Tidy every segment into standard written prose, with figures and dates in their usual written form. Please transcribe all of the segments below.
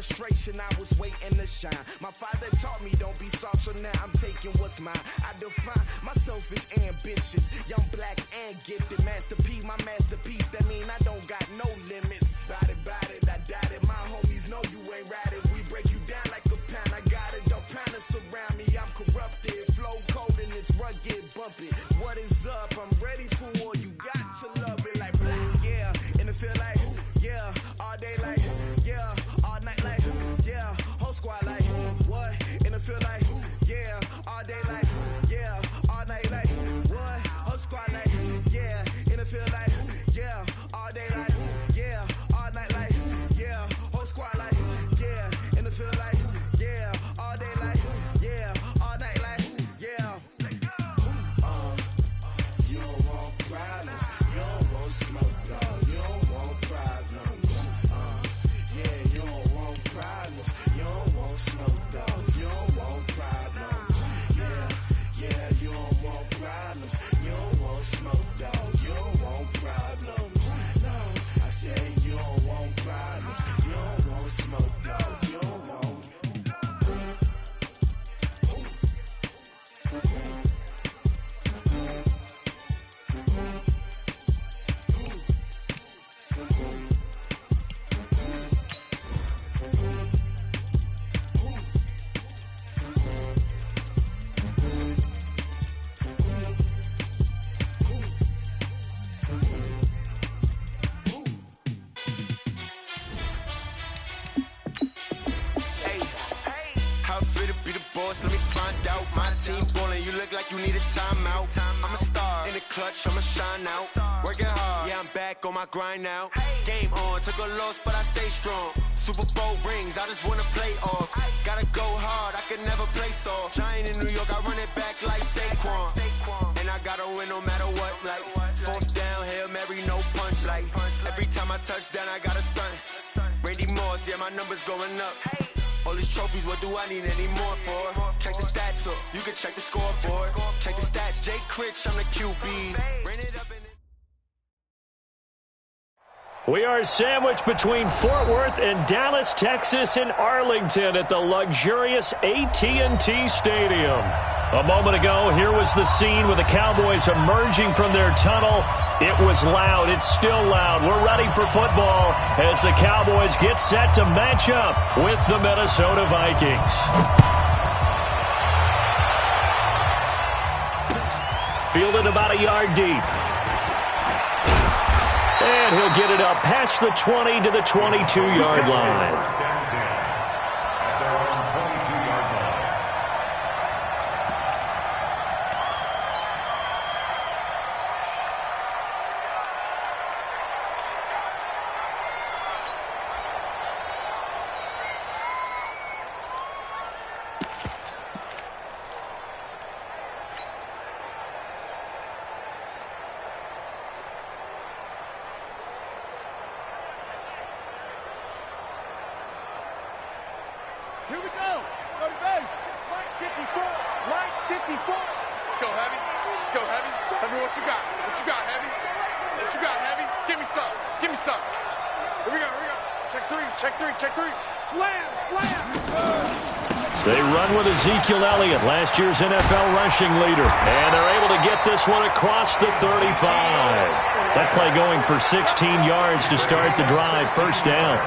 frustration, I was waiting to shine. My father taught me don't be soft, so now I'm taking what's mine. I define myself as ambitious, young, black, and gifted. Master P, my masterpiece, that mean I don't got no limits. Bout it, I doubt it. My homies know you ain't ride it. We break you down like a pound. I got it, don't pound to surround me. I'm corrupted, flow cold and it's rugged, bumpy. What is up? I'm ready for war. You got to love it like yeah, and it feel like yeah, all day like yeah, all night like yeah, whole squad like what? And it feel like yeah, all day like yeah, all night like what? Whole squad like yeah, and it feel like yeah, all day like yeah, all night like yeah, whole squad like yeah, and it feel like yeah, all day like yeah, all night like yeah. You don't want problems, you don't want smoke, dog. You don't want problems. Yeah, you don't want problems, you don't want smoke, dog. You don't want problems. Yeah, you don't want problems, you don't want smoke, dog. You don't want problems. No, I said you don't want problems, you don't want smoke, dog. You don't want. Let me find out. My team ballin', you look like you need a timeout. I'm a star in the clutch, I'ma shine out. Working hard, yeah, I'm back on my grind now. Game on, took a loss, but I stay strong. Super Bowl rings, I just wanna play off. Gotta go hard, I can never play soft. Giant in New York, I run it back like Saquon. And I gotta win no matter what, like fourth down, Hail Mary, no punch. Like every time I touch down, I gotta stunt. Randy Moss, yeah, my numbers going up. All these trophies, what do I need any more for? Check the stats up, you can check the scoreboard. Check the stats, Jay Critch, I'm the QB. Bring it up in We are sandwiched between Fort Worth and Dallas, Texas, and Arlington at the luxurious AT&T Stadium. A moment ago, here was the scene with the Cowboys emerging from their tunnel. It was loud. It's still loud. We're ready for football as the Cowboys get set to match up with the Minnesota Vikings. Fielded about a yard deep. And he'll get it up past the 20 to the 22-yard line. Here we go. Go to base. Line 54. Line 54. Let's go, Heavy. Let's go, Heavy. Heavy, what you got? What you got, Heavy? What you got, Heavy? Give me some. Give me some. Here we go. Here we go. Check three. Check three. Check three. Slam. Slam. They run with Ezekiel Elliott, last year's NFL rushing leader. And they're able to get this one across the 35. That play going for 16 yards to start the drive. First down.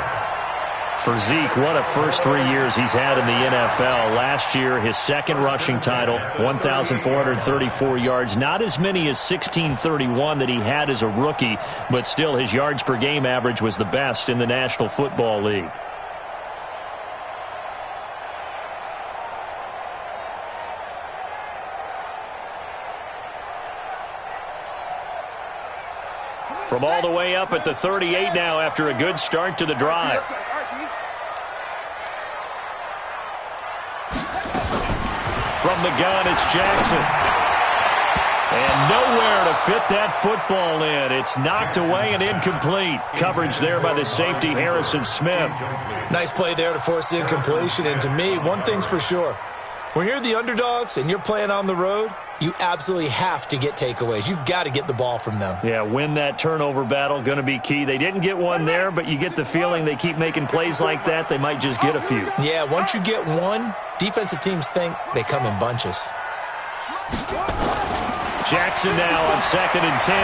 For Zeke, what a first 3 years he's had in the NFL. Last year, his second rushing title, 1,434 yards. Not as many as 1,631 that he had as a rookie, but still his yards per game average was the best in the National Football League. From all the way up at the 38 now after a good start to the drive. From the gun, it's Jackson. And nowhere to fit that football in. It's knocked away and incomplete. Coverage there by the safety, Harrison Smith. Nice play there to force the incompletion. And to me, one thing's for sure. When you're the underdogs and you're playing on the road, you absolutely have to get takeaways. You've got to get the ball from them. Yeah, win that turnover battle, going to be key. They didn't get one there, but you get the feeling they keep making plays like that, they might just get a few. Yeah, once you get one, defensive teams think they come in bunches. Jackson now on 2nd and 10,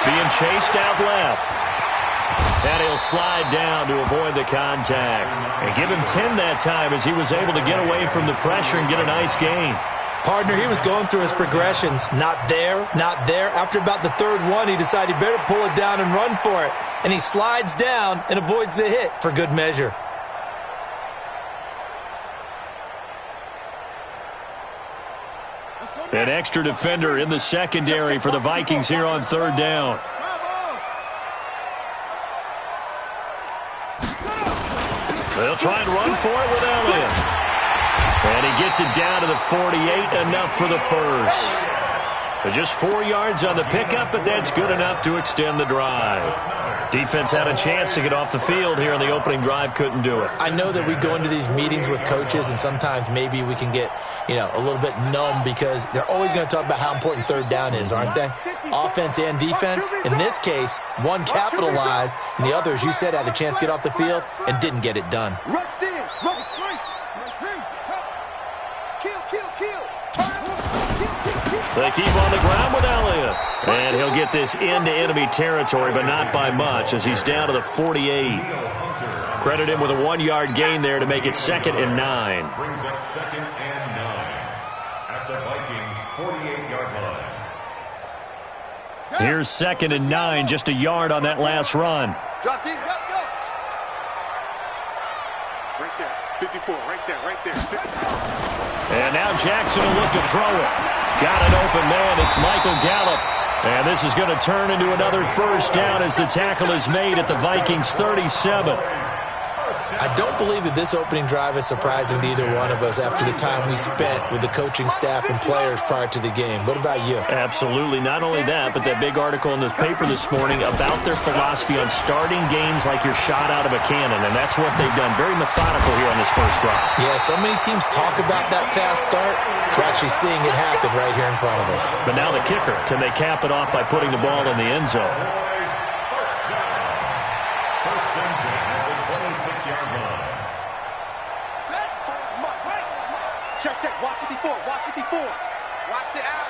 being chased out left. And he'll slide down to avoid the contact. And give him 10 that time as he was able to get away from the pressure and get a nice gain. Partner, he was going through his progressions. Not there, not there. After about the third one, he decided he better pull it down and run for it. And he slides down and avoids the hit for good measure. An extra defender in the secondary for the Vikings here on 3rd down. They'll try and run for it with Elliott. And he gets it down to the 48, enough for the first. But just 4 yards on the pickup, but that's good enough to extend the drive. Defense had a chance to get off the field here in the opening drive, couldn't do it. I know that we go into these meetings with coaches, and sometimes maybe we can get, a little bit numb because they're always going to talk about how important 3rd down is, aren't they? Offense and defense. In this case, one capitalized, and the other, as you said, had a chance to get off the field and didn't get it done. They keep on the ground with Elliott. And he'll get this into enemy territory, but not by much as he's down to the 48. Credit him with a 1-yard gain there to make it 2nd and 9. Brings up 2nd and 9 at the Vikings' 48-yard line. Here's 2nd and 9, just a yard on that last run. Drop deep, go. Right there, 54, right there. 54. And now Jackson will look to throw it. Got an open man. It's Michael Gallup. And this is going to turn into another first down as the tackle is made at the Vikings' 37. I don't believe that this opening drive is surprising to either one of us after the time we spent with the coaching staff and players prior to the game. What about you? Absolutely. Not only that, but that big article in the paper this morning about their philosophy on starting games like you're shot out of a cannon, and that's what they've done. Very methodical here on this first drive. Yeah, so many teams talk about that fast start. We're actually seeing it happen right here in front of us. But now the kicker. Can they cap it off by putting the ball in the end zone? First and 10 at the 26-yard line. Check, watch 54, watch 54. Watch the out.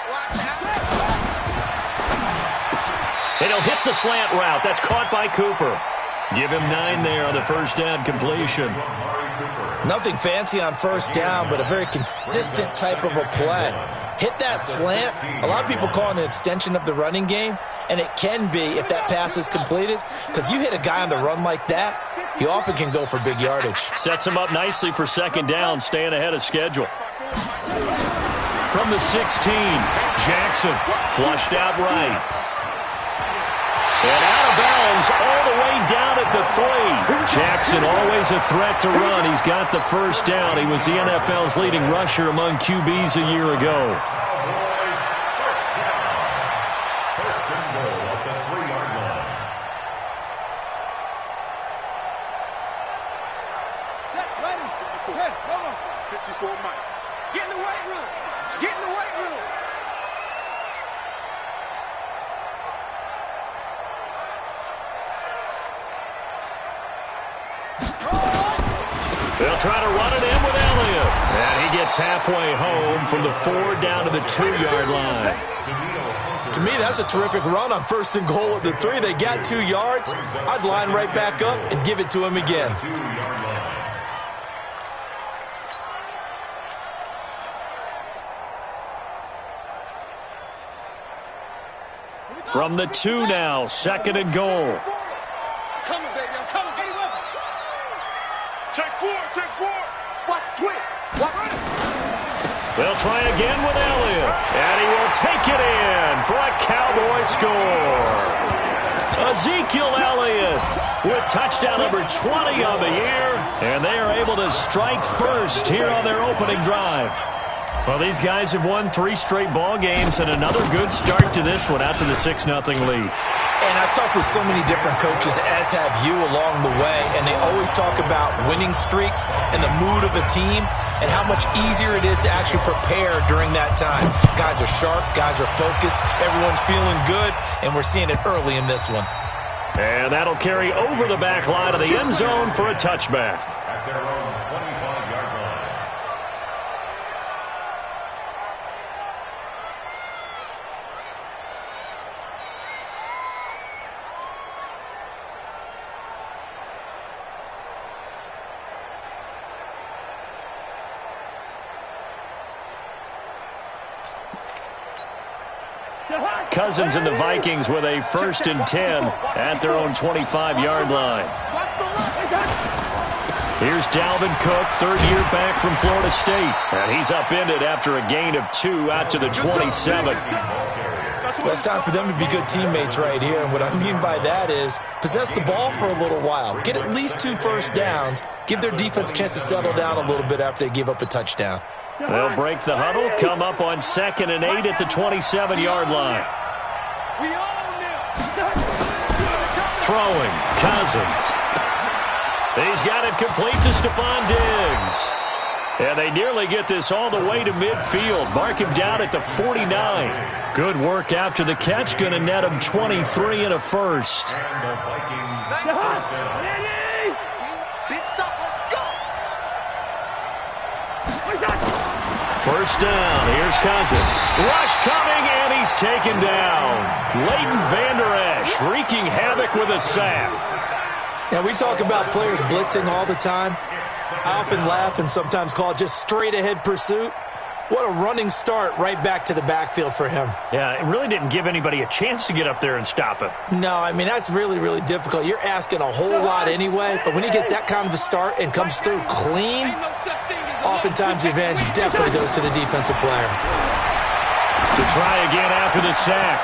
And he'll hit the slant route. That's caught by Cooper. Give him 9 there on the first down completion. Nothing fancy on first down, but a very consistent type of a play. Hit that slant. A lot of people call it an extension of the running game, and it can be if that pass is completed, because you hit a guy on the run like that, he often can go for big yardage. Sets him up nicely for second down, staying ahead of schedule. From the 16, Jackson flushed out right. And out of bounds all the way down at the 3. Jackson always a threat to run. He's got the first down. He was the NFL's leading rusher among QBs a year ago. First and goal at the 3-yard line. Check, ready. 54, Mike. Get in the weight room. They'll try to run it in with Elliott. And he gets halfway home from the 4 down to the 2-yard line. To me, that's a terrific run on first and goal at the 3. They got 2 yards. I'd line right back up and give it to him again. From the 2 now, 2nd and goal. I'm coming, baby. I'm coming. Get him up. Take 4. Watch twitch. Watch it. They'll try again with Elliott. And he will take it in for a Cowboy score. Ezekiel Elliott with touchdown number 20 on the year. And they are able to strike first here on their opening drive. Well, these guys have won 3 straight ball games and another good start to this one out to the 6-0 lead. And I've talked with so many different coaches, as have you, along the way, and they always talk about winning streaks and the mood of a team and how much easier it is to actually prepare during that time. Guys are sharp, guys are focused, everyone's feeling good, and we're seeing it early in this one. And that'll carry over the back line of the end zone for a touchback. At their own 25-yard line. Cousins and the Vikings with a 1st and 10 at their own 25-yard line. Here's Dalvin Cook, 3rd year back from Florida State. And he's upended after a gain of 2 out to the 27. Well, it's time for them to be good teammates right here. And what I mean by that is possess the ball for a little while. Get at least 2 first downs. Give their defense a chance to settle down a little bit after they give up a touchdown. They'll break the huddle, come up on 2nd and 8 at the 27-yard line. Throwing, Cousins. He's got it complete to Stephon Diggs. And they nearly get this all the way to midfield. Mark him down at the 49. Good work after the catch. Going to net him 23 and a first. And the Vikings first down. First down, here's Cousins. Rush coming, and he's taken down. Leighton Vander Esch wreaking havoc with a sack. Now, we talk about players blitzing all the time. I often laugh and sometimes call it just straight-ahead pursuit. What a running start right back to the backfield for him. Yeah, it really didn't give anybody a chance to get up there and stop him. No, I mean, that's really, really difficult. You're asking a whole lot anyway, but when he gets that kind of a start and comes through clean, oftentimes the advantage definitely goes to the defensive player. To try again after the sack.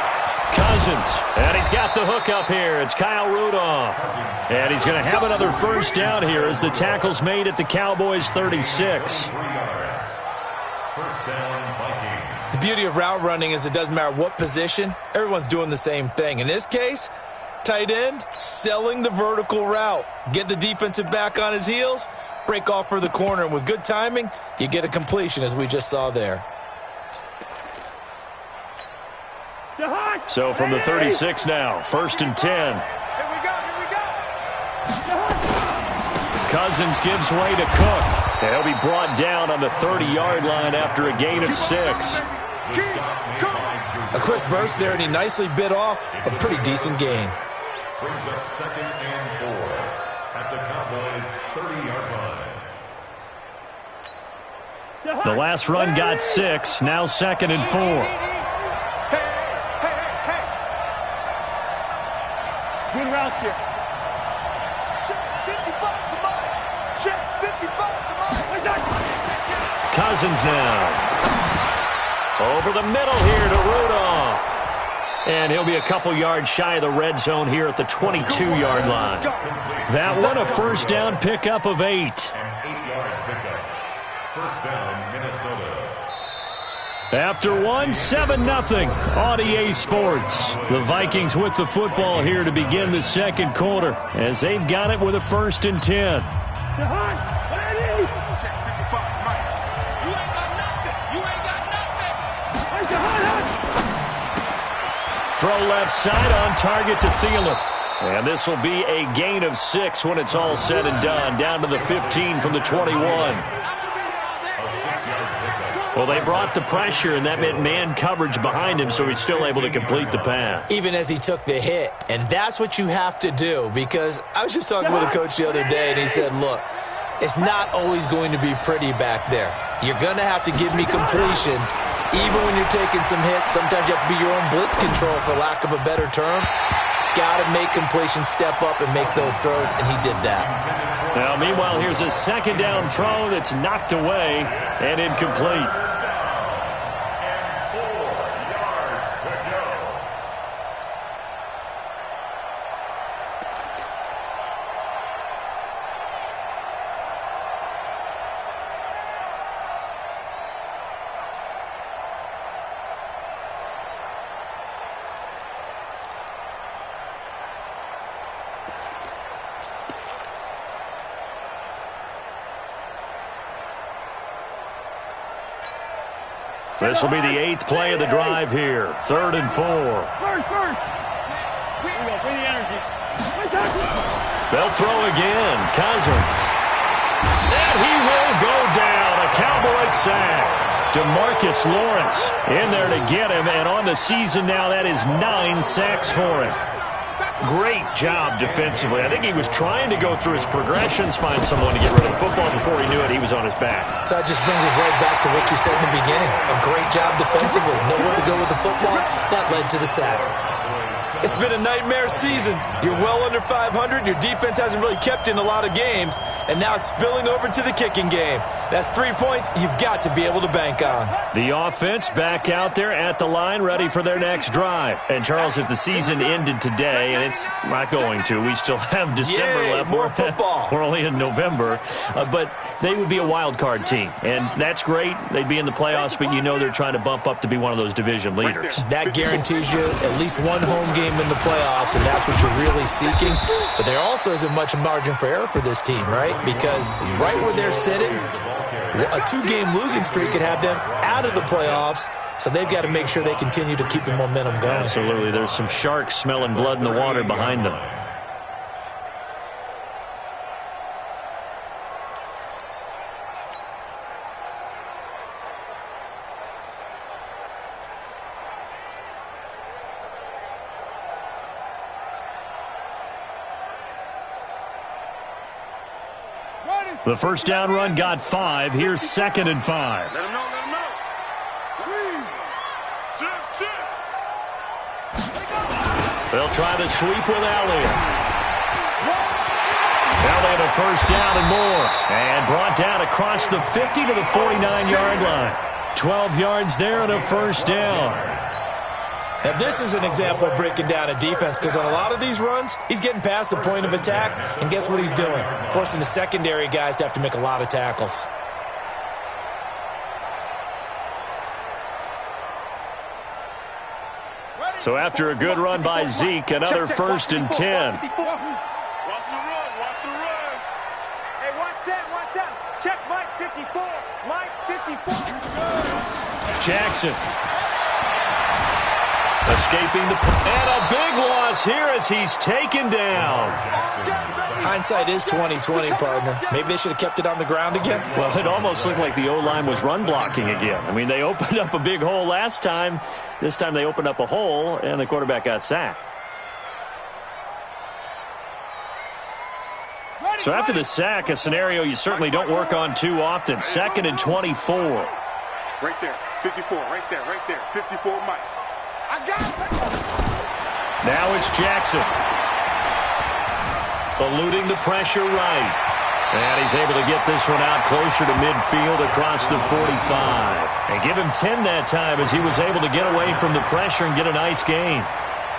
Cousins, and he's got the hook up here. It's Kyle Rudolph. And he's going to have another first down here as the tackle's made at the Cowboys' 36. First down, Vikings. The beauty of route running is it doesn't matter what position, everyone's doing the same thing. In this case, tight end, selling the vertical route. Get the defensive back on his heels, break off for the corner, and with good timing, you get a completion as we just saw there. So from the 36 now, 1st and 10. Here we go. Cousins gives way to Cook. And he'll be brought down on the 30-yard line after a gain of 6. A quick burst there, and he nicely bit off a pretty decent gain. Brings up 2nd and 4 at the Cowboys' 30-yard line. The last run got 6, now 2nd and 4. Good route here. Check 55 to mine. Check 55 to mine. Cousins now. Over the middle here to Rudolph. And he'll be a couple yards shy of the red zone here at the 22-yard line. That one a first down pickup of 8. An 8-yard pickup. First down, Minnesota. After one, 7-0 on EA Sports. The Vikings with the football here to begin the second quarter as they've got it with a 1st and 10. Throw left side on target to Thielen. And this will be a gain of 6 when it's all said and done. Down to the 15 from the 21. Well, they brought the pressure, and that meant man coverage behind him, so he's still able to complete the pass. Even as he took the hit. And that's what you have to do, because I was just talking with a coach the other day, and he said, look, it's not always going to be pretty back there. You're going to have to give me completions. Even when you're taking some hits, sometimes you have to be your own blitz control, for lack of a better term. Got to make completions, step up, and make those throws, and he did that. Now, meanwhile, here's a second down throw that's knocked away and incomplete. This will be the 8th play of the drive here. 3rd and 4. First. Here we go. Bring the energy. They'll throw again. Cousins. And he will go down. A Cowboy sack. DeMarcus Lawrence in there to get him. And on the season now, that is 9 sacks for him. Great job defensively. I think he was trying to go through his progressions, find someone to get rid of the football. Before he knew it, he was on his back. So that just brings us right back to what you said in the beginning. A great job defensively. Nowhere to go with the football. That led to the sack. It's been a nightmare season. You're well under 500. Your defense hasn't really kept in a lot of games. And now it's spilling over to the kicking game. That's 3 points you've got to be able to bank on. The offense back out there at the line, ready for their next drive. And, Charles, if the season ended today, and it's not going to, we still have December left. More football. We're only in November. But they would be a wild card team. And that's great. They'd be in the playoffs, but you know they're trying to bump up to be one of those division leaders. That guarantees you at least one home game in the playoffs, and that's what you're really seeking. But there also isn't much margin for error for this team, right? Because right where they're sitting, a 2-game losing streak could have them out of the playoffs, so they've got to make sure they continue to keep the momentum going. Absolutely. There's some sharks smelling blood in the water behind them. The first down run got 5. Here's 2nd and 5. Let him know. 3, 2, 6. They'll try to sweep with Elliott. Elliott a first down and more. And brought down across the 50 to the 49-yard line. 12 yards there and a first down. Now, this is an example of breaking down a defense, because on a lot of these runs, he's getting past the point of attack, and guess what he's doing? Forcing the secondary guys to have to make a lot of tackles. So after a good run by Zeke, another 1st and 10. Watch the run. Hey, watch that. Check Mike 54. Mike 54. Jackson. Escaping the... And a big loss here as he's taken down. Hindsight is 20/20, partner. Maybe they should have kept it on the ground again. Well, it almost looked like the O-line was run blocking again. I mean, they opened up a big hole last time. This time they opened up a hole, and the quarterback got sacked. So after the sack, a scenario you certainly don't work on too often. 2nd and 24. Right there. 54. Right there. 54, Mike. I got it. Now it's Jackson. Eluding the pressure right. And he's able to get this one out closer to midfield across the 45. And give him 10 that time as he was able to get away from the pressure and get a nice gain.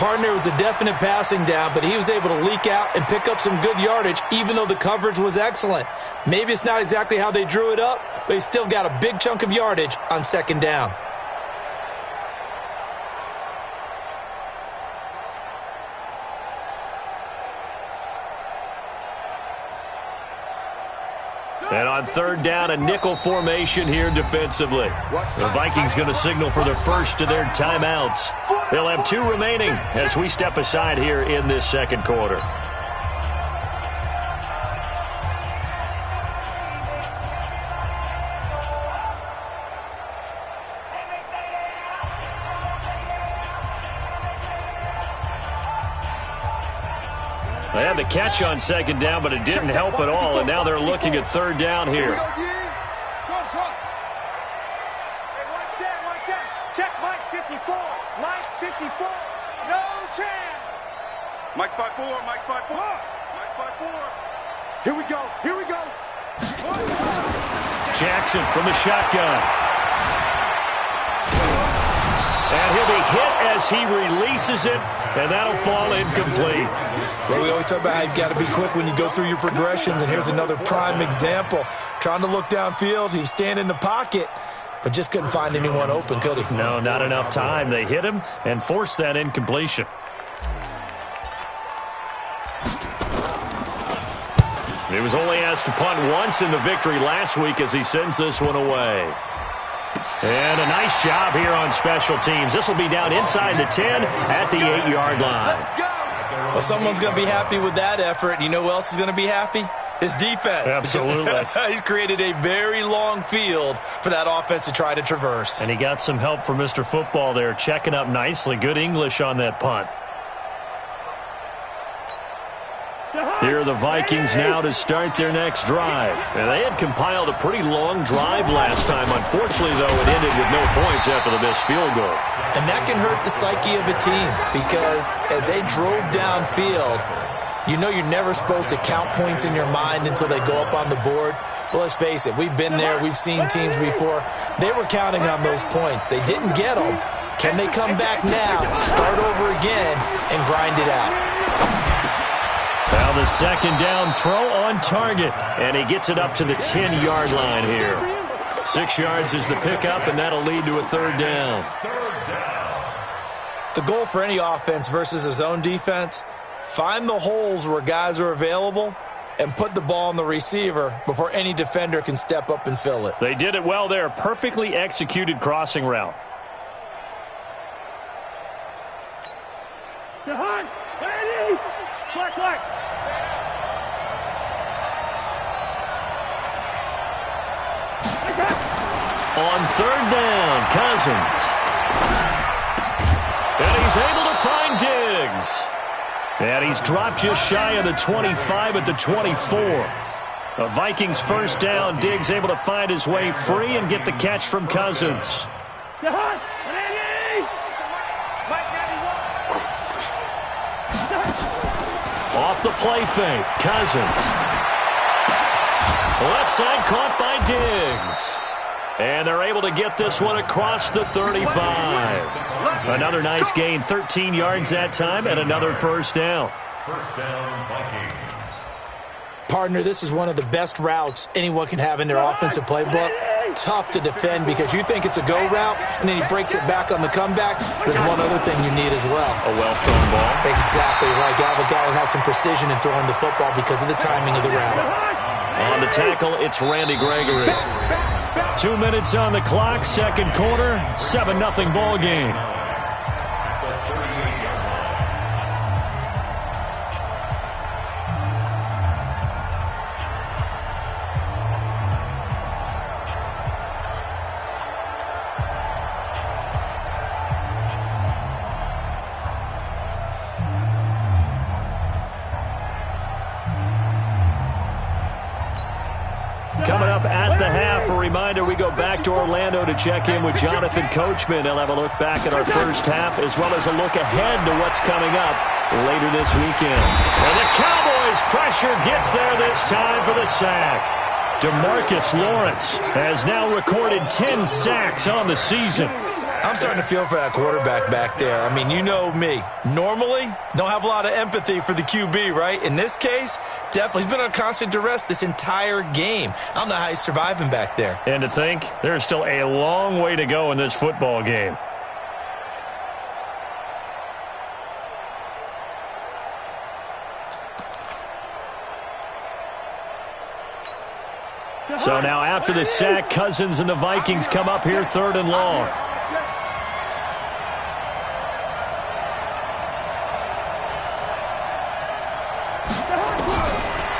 Partner, was a definite passing down, but he was able to leak out and pick up some good yardage, even though the coverage was excellent. Maybe it's not exactly how they drew it up, but he still got a big chunk of yardage on 2nd down. And on 3rd down, a nickel formation here defensively. The Vikings going to signal for the first of their timeouts. They'll have 2 remaining as we step aside here in this 2nd quarter. They had the catch on 2nd down, but it didn't help at all, and now they're looking at 3rd down here. Hey, watch that. Check Mike 54. Mike 54. No chance. Mike 5-4. Mike 5-4. Mike 5-4. Here we go. Jackson from the shotgun. And he'll be hit as he releases it, and that'll fall incomplete. Well, we always talk about how you've got to be quick when you go through your progressions, and here's another prime example. Trying to look downfield, he was standing in the pocket, but just couldn't find anyone open, could he? No, not enough time. They hit him and forced that incompletion. He was only asked to punt once in the victory last week as he sends this one away. And a nice job here on special teams. This will be down inside the 10 at the 8-yard line. Well, someone's going to be happy with that effort. You know who else is going to be happy? His defense. Absolutely. He's created a very long field for that offense to try to traverse. And he got some help from Mr. Football there, checking up nicely. Good English on that punt. Here are the Vikings now to start their next drive. And they had compiled a pretty long drive last time. Unfortunately, though, it ended with no points after the missed field goal. And that can hurt the psyche of a team because as they drove downfield, you know you're never supposed to count points in your mind until they go up on the board. But let's face it, we've been there. We've seen teams before. They were counting on those points. They didn't get them. Can they come back now, start over again, and grind it out? Now the second down throw on target, and he gets it up to the 10-yard line here. 6 yards is the pickup, and that'll lead to a third down. The goal for any offense versus a zone defense, find the holes where guys are available and put the ball on the receiver before any defender can step up and fill it. They did it well there. Perfectly executed crossing route. On third down, Cousins. And he's able to find Diggs. And he's dropped just shy of the 25 at the 24. The Vikings first down. Diggs able to find his way free and get the catch from Cousins. Off the play fake, Cousins. Left side caught by Diggs. And they're able to get this one across the 35. Another nice gain, 13 yards that time, and another first down. First down, Vikings. Partner, this is one of the best routes anyone can have in their offensive playbook. Tough to defend because you think it's a go route, and then he breaks it back on the comeback. There's one other thing you need as well. A well-thrown ball. Exactly right. You have a guy who has some precision in throwing the football because of the timing of the route. On the tackle, it's Randy Gregory. 2 minutes on the clock, second quarter, 7-0 ball game. Coming up at the half, a reminder, we go back to Orlando to check in with Jonathan Coachman. He'll have a look back at our first half as well as a look ahead to what's coming up later this weekend. And the Cowboys' pressure gets there this time for the sack. DeMarcus Lawrence has now recorded 10 sacks on the season. I'm starting to feel for that quarterback back there. I mean, you know me. Normally, don't have a lot of empathy for the QB, right? In this case, definitely. He's been on constant duress this entire game. I don't know how he's surviving back there. And to think, there's still a long way to go in this football game. So now after the sack, Cousins and the Vikings come up here third and long.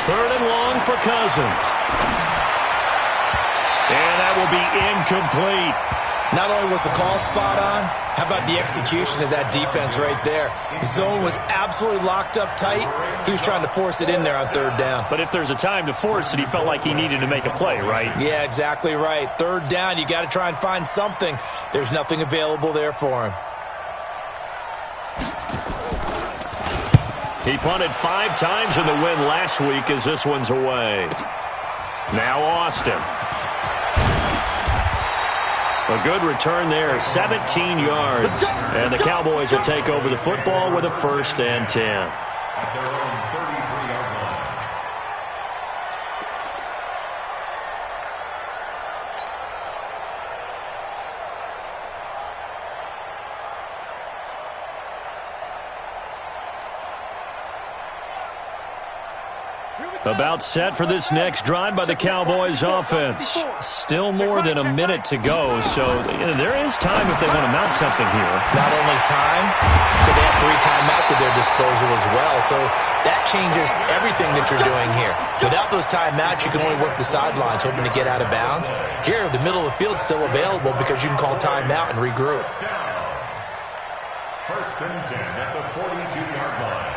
Third and long for Cousins. And that will be incomplete. Not only was the call spot on, how about the execution of that defense right there? Zone was absolutely locked up tight. He was trying to force it in there on third down. But if there's a time to force it, he felt like he needed to make a play, right? Yeah, exactly right. Third down, you got to try and find something. There's nothing available there for him. He punted 5 times in the win last week as this one's away. Now Austin. A good return there, 17 yards. And the Cowboys will take over the football with a 1st and 10. At their own 33-yard line. Here we About set for this next drive by the Cowboys offense. Still more than a minute to go, so there is time if they want to mount something here. Not only time, but they have 3 timeouts at their disposal as well, so that changes everything that you're doing here. Without those timeouts, you can only work the sidelines, hoping to get out of bounds. Here, the middle of the field's still available because you can call timeout and regroup. First and 10 at the 42-yard line.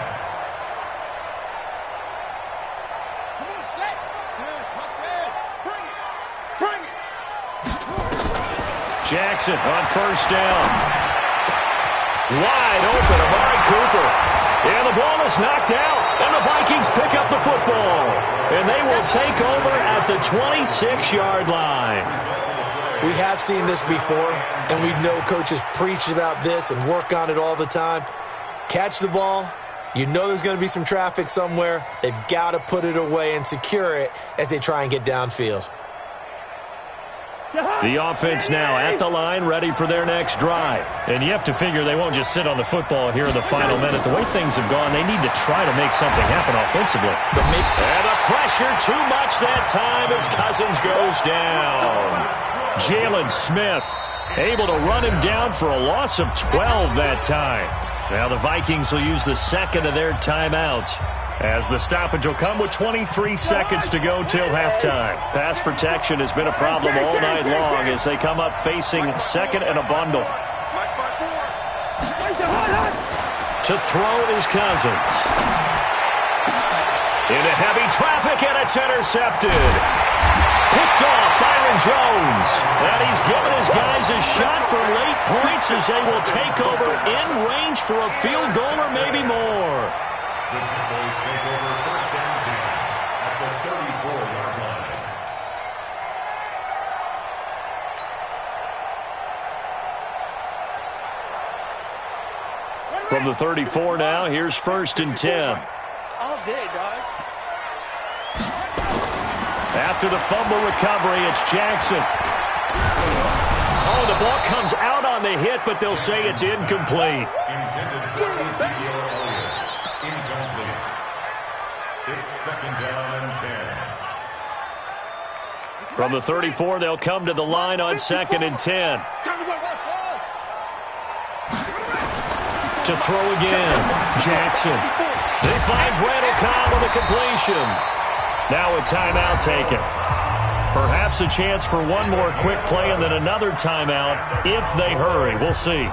Jackson on first down. Wide open, Amari Cooper. And the ball is knocked out. And the Vikings pick up the football. And they will take over at the 26-yard line. We have seen this before, and we know coaches preach about this and work on it all the time. Catch the ball. You know there's going to be some traffic somewhere. They've got to put it away and secure it as they try and get downfield. The offense now at the line, ready for their next drive. And you have to figure they won't just sit on the football here in the final minute. The way things have gone, they need to try to make something happen offensively. And the pressure too much that time as Cousins goes down. Jalen Smith able to run him down for a loss of 12 that time. Now the Vikings will use the second of their timeouts, as the stoppage will come with 23 seconds to go till halftime. Pass protection has been a problem all night long as they come up facing second and a bundle. To throw is Cousins. Into heavy traffic, and it's intercepted. Picked off Byron Jones. And he's given his guys a shot for late points as they will take over in range for a field goal or maybe more. The Cowboys take over first and 10 at the 34-yard line. From the 34 now, here's first and 10. All day, dog. After the fumble recovery, it's Jackson. Oh, the ball comes out on the hit, but they'll say it's incomplete. Intended for Ezekiel Elliott. Incomplete. It's second down and 10. From the 34, they'll come to the line on second and 10. To throw again, Jackson. He finds Randall Cobb with a completion. Now a timeout taken. Perhaps a chance for one more quick play and then another timeout if they hurry. We'll see.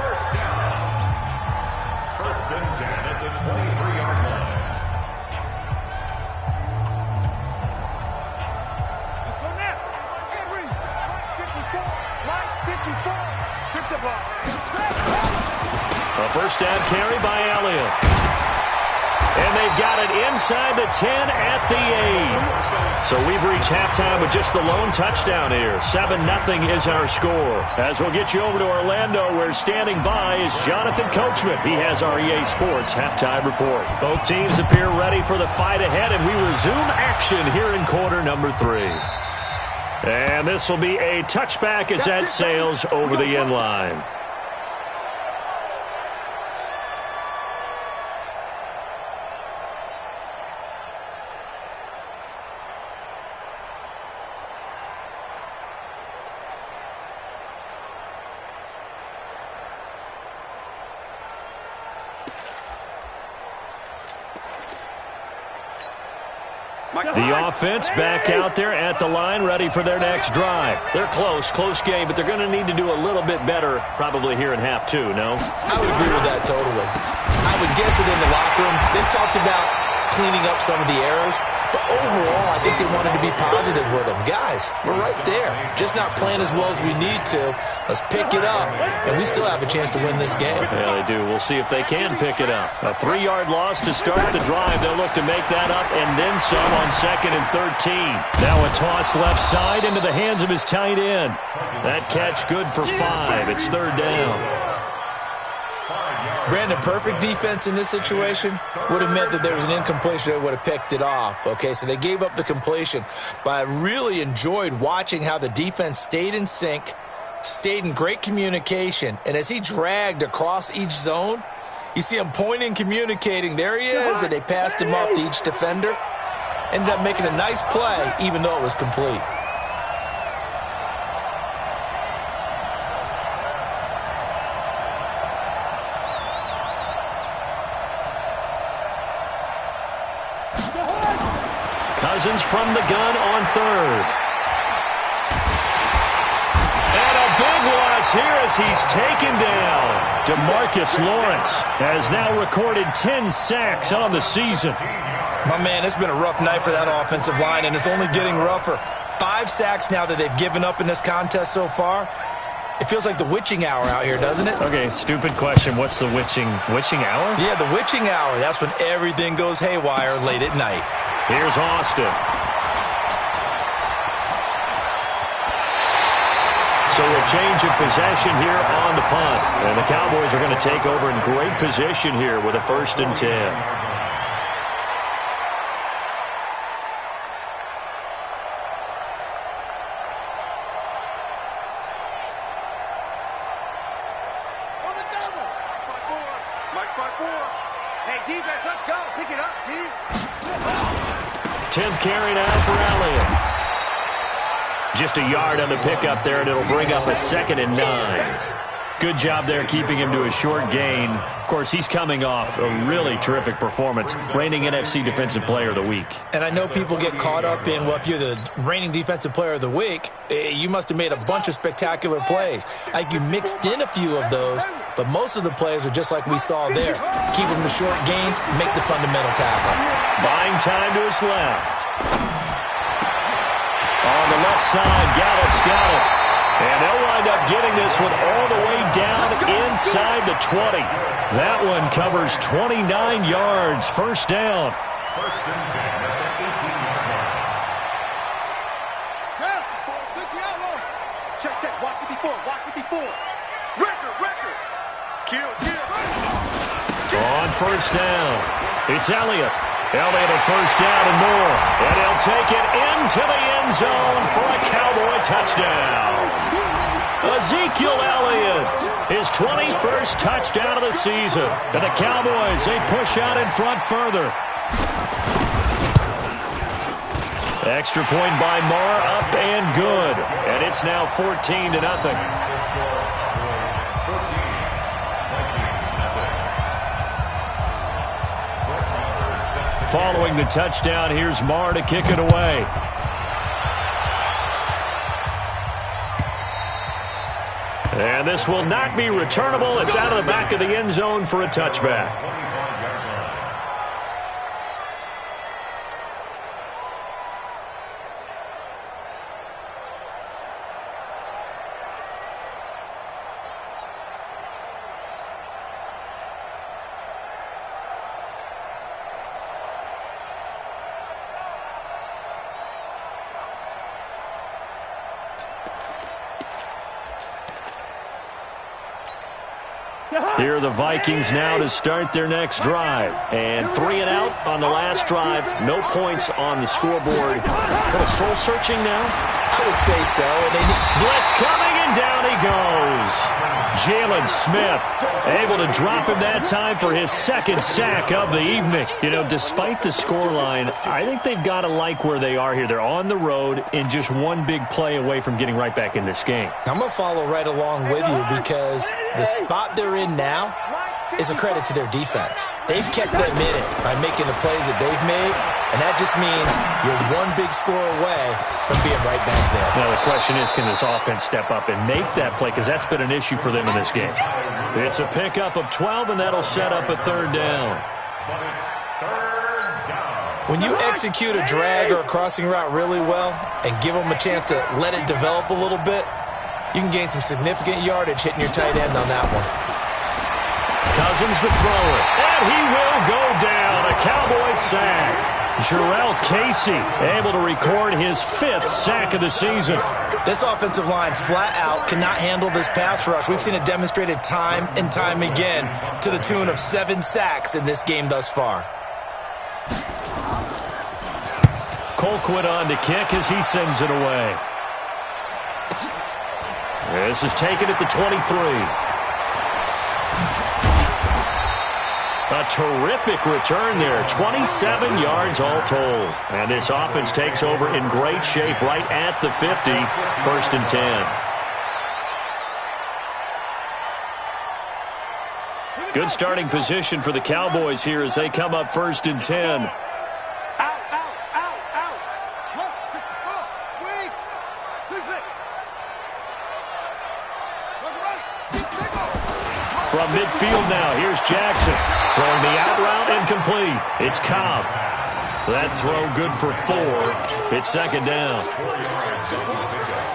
First and 10 at the 23-yard line. Let's go now. Henry. Line 54. Strip the ball. A first down carry by Elliott. And they've got it inside the 10 at the 8. So we've reached halftime with just the lone touchdown here. 7-0 is our score. As we'll get you over to Orlando, where standing by is Jonathan Coachman. He has our EA Sports halftime report. Both teams appear ready for the fight ahead, and we resume action here in quarter number 3. And this will be a touchback as that sails over the end line. The offense back out there at the line, ready for their next drive. They're close game, but they're going to need to do a little bit better probably here in half 2, no? I would agree with that totally. I would guess it in the locker room. They've talked about cleaning up some of the errors, but overall, I think they wanted to be positive with them. Guys, we're right there. Just not playing as well as we need to. Let's pick it up, and we still have a chance to win this game. Yeah, they do. We'll see if they can pick it up. A 3-yard loss to start the drive. They'll look to make that up and then some on second and 13. Now a toss left side into the hands of his tight end. That catch good for 5. It's third down. Brandon, perfect defense in this situation would have meant that there was an incompletion that would have picked it off. Okay, so they gave up the completion. But I really enjoyed watching how the defense stayed in sync, stayed in great communication. And as he dragged across each zone, you see him pointing, communicating. There he is, and they passed him up to each defender. Ended up making a nice play, even though it was complete. Cousins from the gun on third. And a big loss here as he's taken down. DeMarcus Lawrence has now recorded 10 sacks on the season. My man, it's been a rough night for that offensive line, and it's only getting rougher. 5 sacks now that they've given up in this contest so far. It feels like the witching hour out here, doesn't it? Okay, stupid question. What's the witching hour? Yeah, the witching hour. That's when everything goes haywire late at night. Here's Austin. So a change of possession here on the punt. And the Cowboys are going to take over in great position here with a 1st and 10. Hey, defense, let's go. Pick it up, D. 10th carry now for Elliott. Just a yard on the pickup there, and it'll bring up a 2nd and 9. Good job there keeping him to a short gain. Of course, he's coming off a really terrific performance, reigning NFC Defensive Player of the Week. And I know people get caught up in, well, if you're the reigning Defensive Player of the Week, you must have made a bunch of spectacular plays. Like you mixed in a few of those, but most of the plays are just like we saw there. Keep them to short gains, make the fundamental tackle. Buying time to his left. On the left side, Gallup's got it. And they'll wind up getting this one all the way down inside the 20. That one covers 29 yards. 1st down. 1st and 10 at the 18-yard line. Check. Watch it before. Record. Kill. On 1st down, it's Elliott. Elliott at 1st down and more. And he'll take it into the end zone for a Cowboy touchdown. Ezekiel Elliott, his 21st touchdown of the season. And the Cowboys, they push out in front further. Extra point by Marr, up and good. And it's now 14-0. Following the touchdown, here's Marr to kick it away. And this will not be returnable. It's out of the back of the end zone for a touchback. Here are the Vikings now to start their next drive. And 3 and out on the last drive. No points on the scoreboard. A little soul-searching now? I would say so. Blitz coming, and down he goes. Jalen Smith able to drop him that time for his 2nd sack of the evening. You know, despite the scoreline, I think they've got to like where they are here. They're on the road and just one big play away from getting right back in this game. I'm going to follow right along with you because the spot they're in now is a credit to their defense. They've kept them in it by making the plays that they've made, and that just means you're one big score away from being right back there. Now, the question is, can this offense step up and make that play? Because that's been an issue for them in this game. It's a pickup of 12, and that'll set up a 3rd down. When you execute a drag or a crossing route really well and give them a chance to let it develop a little bit, you can gain some significant yardage hitting your tight end on that one. Cousins the thrower, and he will go down. A Cowboy sack. Jarrell Casey able to record his 5th sack of the season. This offensive line flat out cannot handle this pass rush. We've seen it demonstrated time and time again to the tune of 7 sacks in this game thus far. Colquitt on to kick as he sends it away. This is taken at the 23. A terrific return there. 27 yards all told. And this offense takes over in great shape right at the 50. 1st and 10. Good starting position for the Cowboys here as they come up 1st and 10. From midfield now, here's Jackson. Throwing the out route incomplete. It's Cobb. That throw good for 4. It's 2nd down.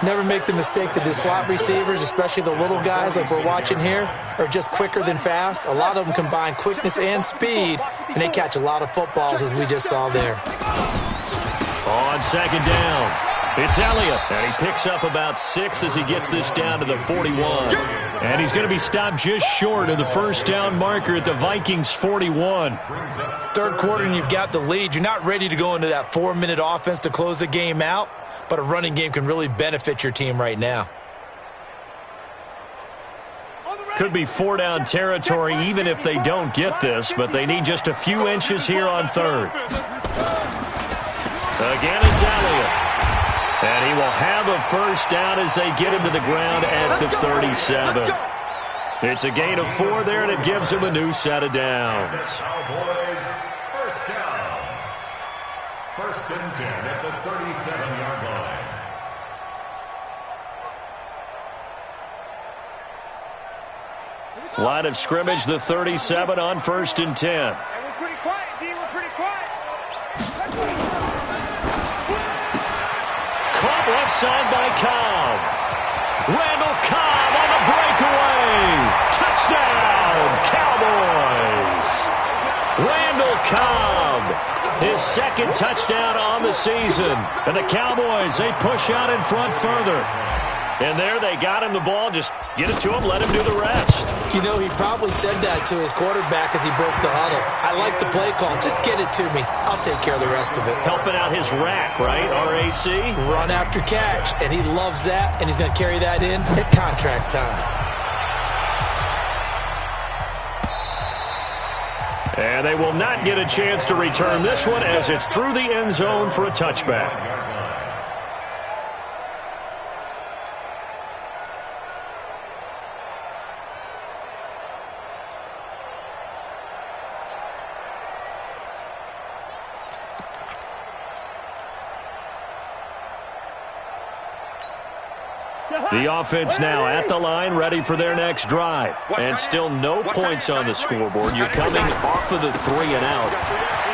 Never make the mistake that the slot receivers, especially the little guys like we're watching here, are just quicker than fast. A lot of them combine quickness and speed, and they catch a lot of footballs, as we just saw there. On 2nd down, it's Elliott, and he picks up about 6 as he gets this down to the 41. And he's going to be stopped just short of the 1st down marker at the Vikings' 41. 3rd quarter, and you've got the lead. You're not ready to go into that 4-minute offense to close the game out, but a running game can really benefit your team right now. Could be 4-down territory even if they don't get this, but they need just a few inches here on 3rd. Again, it's Elliott. And he will have a 1st down as they get him to the ground at the 37. It's a gain of 4 there, and it gives him a new set of downs. Cowboys, 1st down. 1st and 10 at the 37-yard line. Line of scrimmage, the 37 on 1st and 10. And we're pretty quiet, D. We're pretty quiet. Caught left side by Cobb. Randall Cobb on the breakaway. Touchdown, Cowboys. Randall Cobb, his 2nd touchdown on the season. And the Cowboys, they push out in front further. And there they got him the ball. Just get it to him, let him do the rest. You know, he probably said that to his quarterback as he broke the huddle. I like the play call. Just get it to me. I'll take care of the rest of it. Helping out his rack, right? RAC? Run after catch, and he loves that, and he's going to carry that in at contract time. And they will not get a chance to return this one as it's through the end zone for a touchback. The offense now at the line, ready for their next drive. And still no points on the scoreboard. You're coming off of the 3 and out.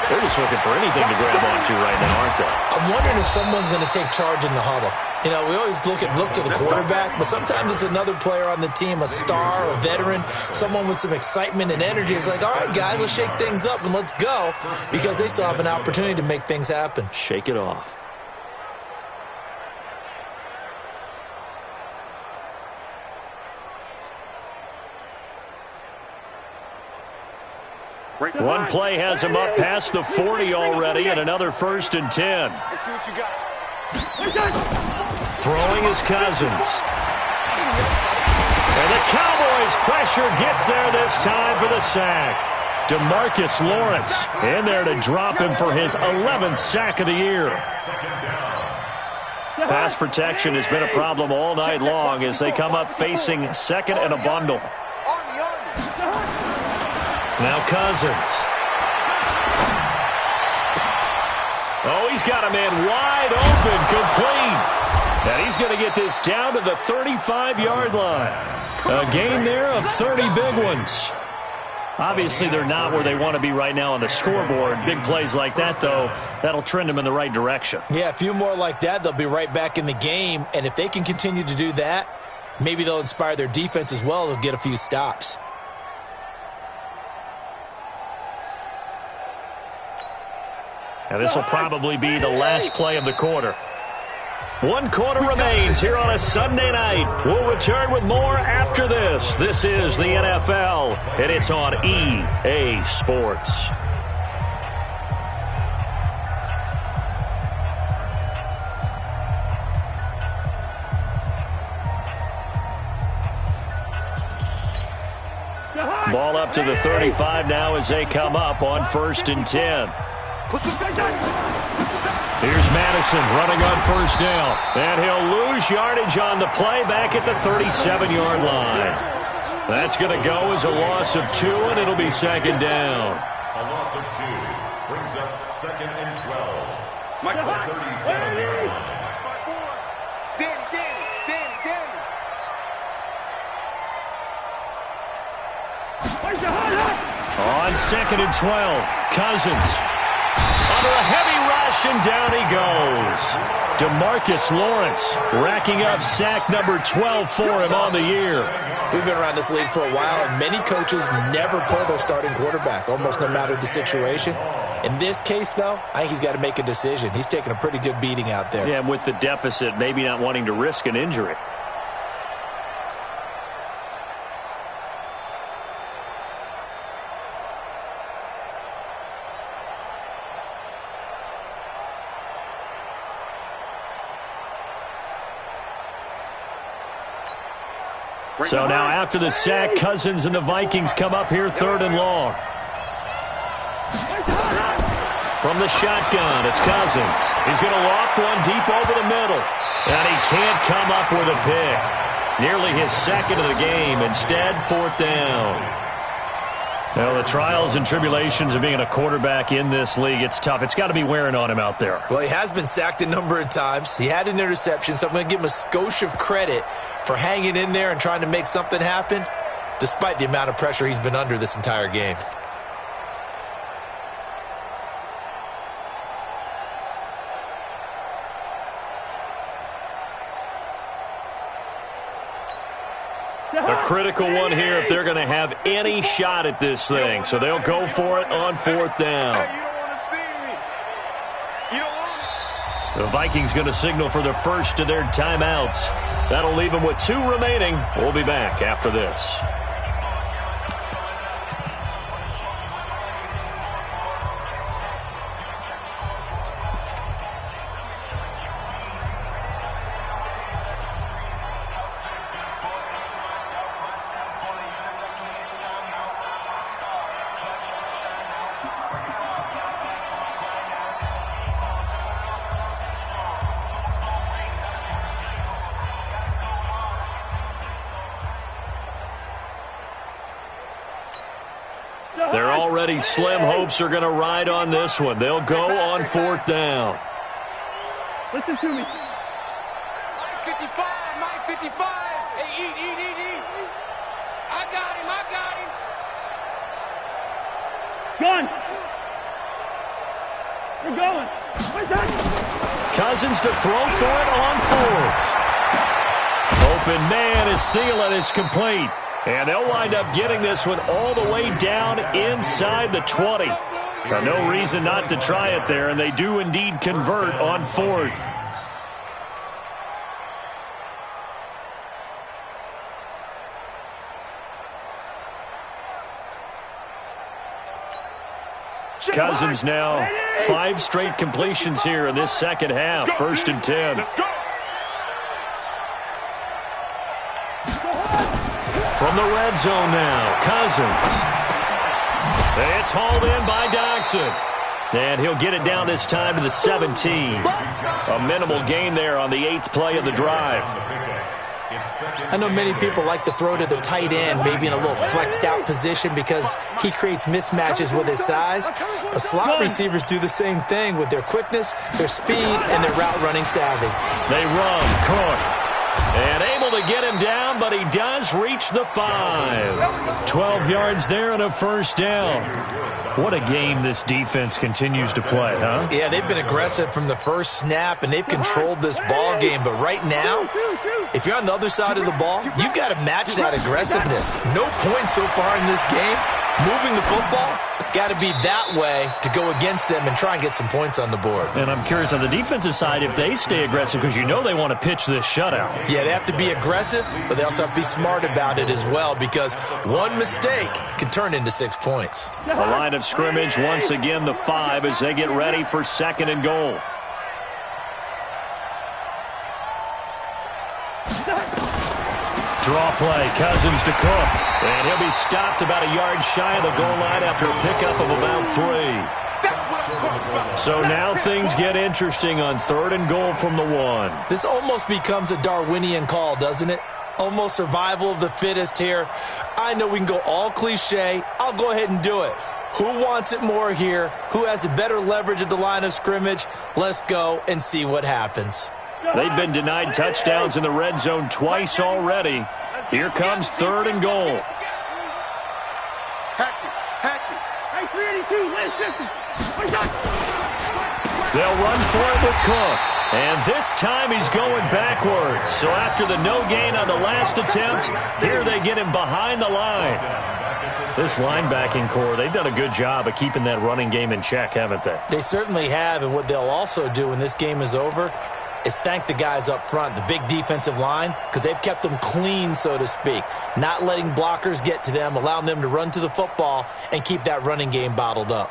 They're just looking for anything to grab onto right now, aren't they? I'm wondering if someone's going to take charge in the huddle. You know, we always look to the quarterback, but sometimes it's another player on the team, a star, a veteran, someone with some excitement and energy. It's like, all right, guys, let's shake things up and let's go, because they still have an opportunity to make things happen. Shake it off. One play has him up past the 40 already, and another 1st and 10. Let's see what you got. Throwing his Cousins. And the Cowboys' pressure gets there this time for the sack. DeMarcus Lawrence in there to drop him for his 11th sack of the year. Pass protection has been a problem all night long as they come up facing 2nd and a bundle. Now Cousins. Oh, he's got a man wide open, complete. And he's going to get this down to the 35-yard line. A gain there of 30 big ones. Obviously, they're not where they want to be right now on the scoreboard. Big plays like that, though, that'll trend them in the right direction. Yeah, a few more like that, they'll be right back in the game. And if they can continue to do that, maybe they'll inspire their defense as well. They'll get a few stops. And this will probably be the last play of the quarter. 1 quarter remains here on a Sunday night. We'll return with more after this. This is the NFL, and it's on EA Sports. Ball up to the 35 now as they come up on 1st and 10. Here's Madison running on 1st down. And he'll lose yardage on the play back at the 37-yard line. That's going to go as a loss of 2, and it'll be 2nd down. A loss of 2 brings up 2nd and 12. The 37-yard line. On 2nd and 12, Cousins. Under a heavy rush, and down he goes. DeMarcus Lawrence racking up sack number 12 for him on the year. We've been around this league for a while, and many coaches never pull their starting quarterback, almost no matter the situation. In this case, though, I think he's got to make a decision. He's taking a pretty good beating out there. Yeah, and with the deficit, maybe not wanting to risk an injury. So now after the sack, Cousins and the Vikings come up here 3rd and long. From the shotgun, it's Cousins. He's going to loft one deep over the middle. And he can't come up with a pick. Nearly his 2nd of the game. Instead, 4th down. Well, the trials and tribulations of being a quarterback in this league, it's tough. It's got to be wearing on him out there. Well, he has been sacked a number of times. He had an interception, so I'm going to give him a skosh of credit for hanging in there and trying to make something happen, despite the amount of pressure he's been under this entire game. A critical one here if they're going to have any shot at this thing. So they'll go for it on 4th down. The Vikings going to signal for the first of their timeouts. That'll leave them with 2 remaining. We'll be back after this. They're already slim hopes are going to ride on this one. They'll go on 4th down. Listen to me. 955. Hey, eat. I got him. Gun. We're going. Cousins to throw for it on 4th. Open man is Thielen. It's complete. And they'll wind up getting this one all the way down inside the 20. Now, no reason not to try it there, and they do indeed convert on 4th. Cousins now 5 straight completions here in this second half. 1st and 10. From the red zone now, Cousins. It's hauled in by Doxson. And he'll get it down this time to the 17. A minimal gain there on the 8th play of the drive. I know many people like to throw to the tight end, maybe in a little flexed out position because he creates mismatches with his size. But slot receivers do the same thing with their quickness, their speed, and their route running savvy. They run, Cook. And able to get him down, but he does reach the 5. 12 yards there and a 1st down. What a game this defense continues to play, huh? Yeah, they've been aggressive from the first snap, and they've controlled this ball game. But right now, if you're on the other side of the ball, you've got to match that aggressiveness. No points so far in this game. Moving the football, got to be that way to go against them and try and get some points on the board. And I'm curious on the defensive side if they stay aggressive, because you know they want to pitch this shutout. Yeah, they have to be aggressive, but they also have to be smart about it as well, because one mistake can turn into 6 points. The line of scrimmage, once again, the 5 as they get ready for 2nd and goal. Draw play, Cousins to Cook. And he'll be stopped about a yard shy of the goal line after a pickup of about 3. So now things get interesting on 3rd and goal from the 1. This almost becomes a Darwinian call, doesn't it? Almost survival of the fittest here. I know we can go all cliche. I'll go ahead and do it. Who wants it more here? Who has a better leverage at the line of scrimmage? Let's go and see what happens. They've been denied touchdowns in the red zone twice already. Here comes 3rd and goal. Hatchet. Hey, 382, last 50. They'll run for it with Cook. And this time he's going backwards. So after the no gain on the last attempt, here they get him behind the line. This linebacking core, they've done a good job of keeping that running game in check, haven't they? They certainly have, and what they'll also do when this game is over is thank the guys up front, the big defensive line, because they've kept them clean, so to speak, not letting blockers get to them, allowing them to run to the football and keep that running game bottled up.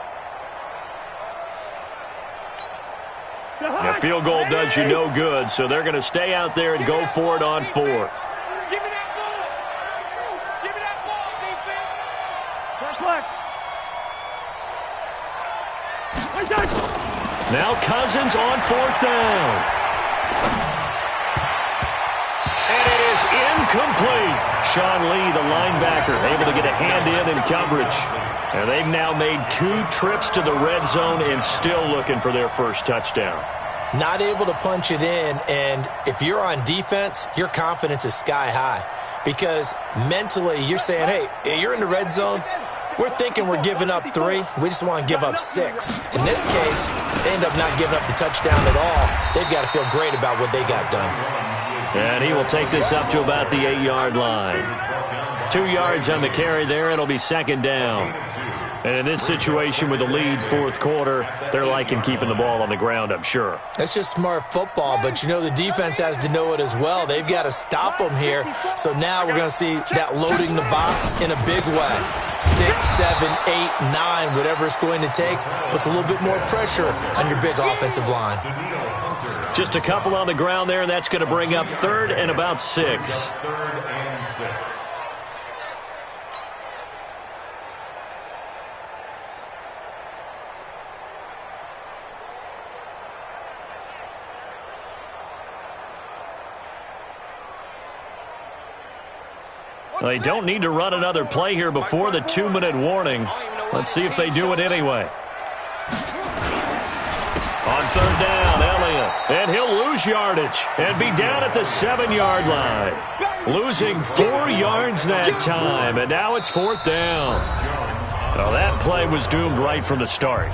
A field goal does you no good, so they're going to stay out there and go for it on 4th. Now Cousins on 4th down. And it is incomplete. Sean Lee, the linebacker, able to get a hand in coverage. And they've now made 2 trips to the red zone and still looking for their first touchdown. Not able to punch it in, and if you're on defense, your confidence is sky high. Because mentally, you're saying, hey, you're in the red zone. We're thinking we're giving up 3. We just want to give up 6. In this case, they end up not giving up the touchdown at all. They've got to feel great about what they got done. And he will take this up to about the 8-yard line. 2 yards on the carry there. It'll be 2nd down. And in this situation with the lead 4th quarter, they're liking keeping the ball on the ground, I'm sure. That's just smart football, but you know the defense has to know it as well. They've got to stop them here. So now we're going to see that loading the box in a big way. 6, 7, 8, 9, whatever it's going to take, puts a little bit more pressure on your big offensive line. Just a couple on the ground there, and that's going to bring up 3rd and about 6. 3rd and 6. They don't need to run another play here before the 2-minute warning. Let's see if they do it anyway. On 3rd down, Elliott. And he'll lose yardage and be down at the 7-yard line. Losing 4 yards that time, and now it's 4th down. Well, that play was doomed right from the start.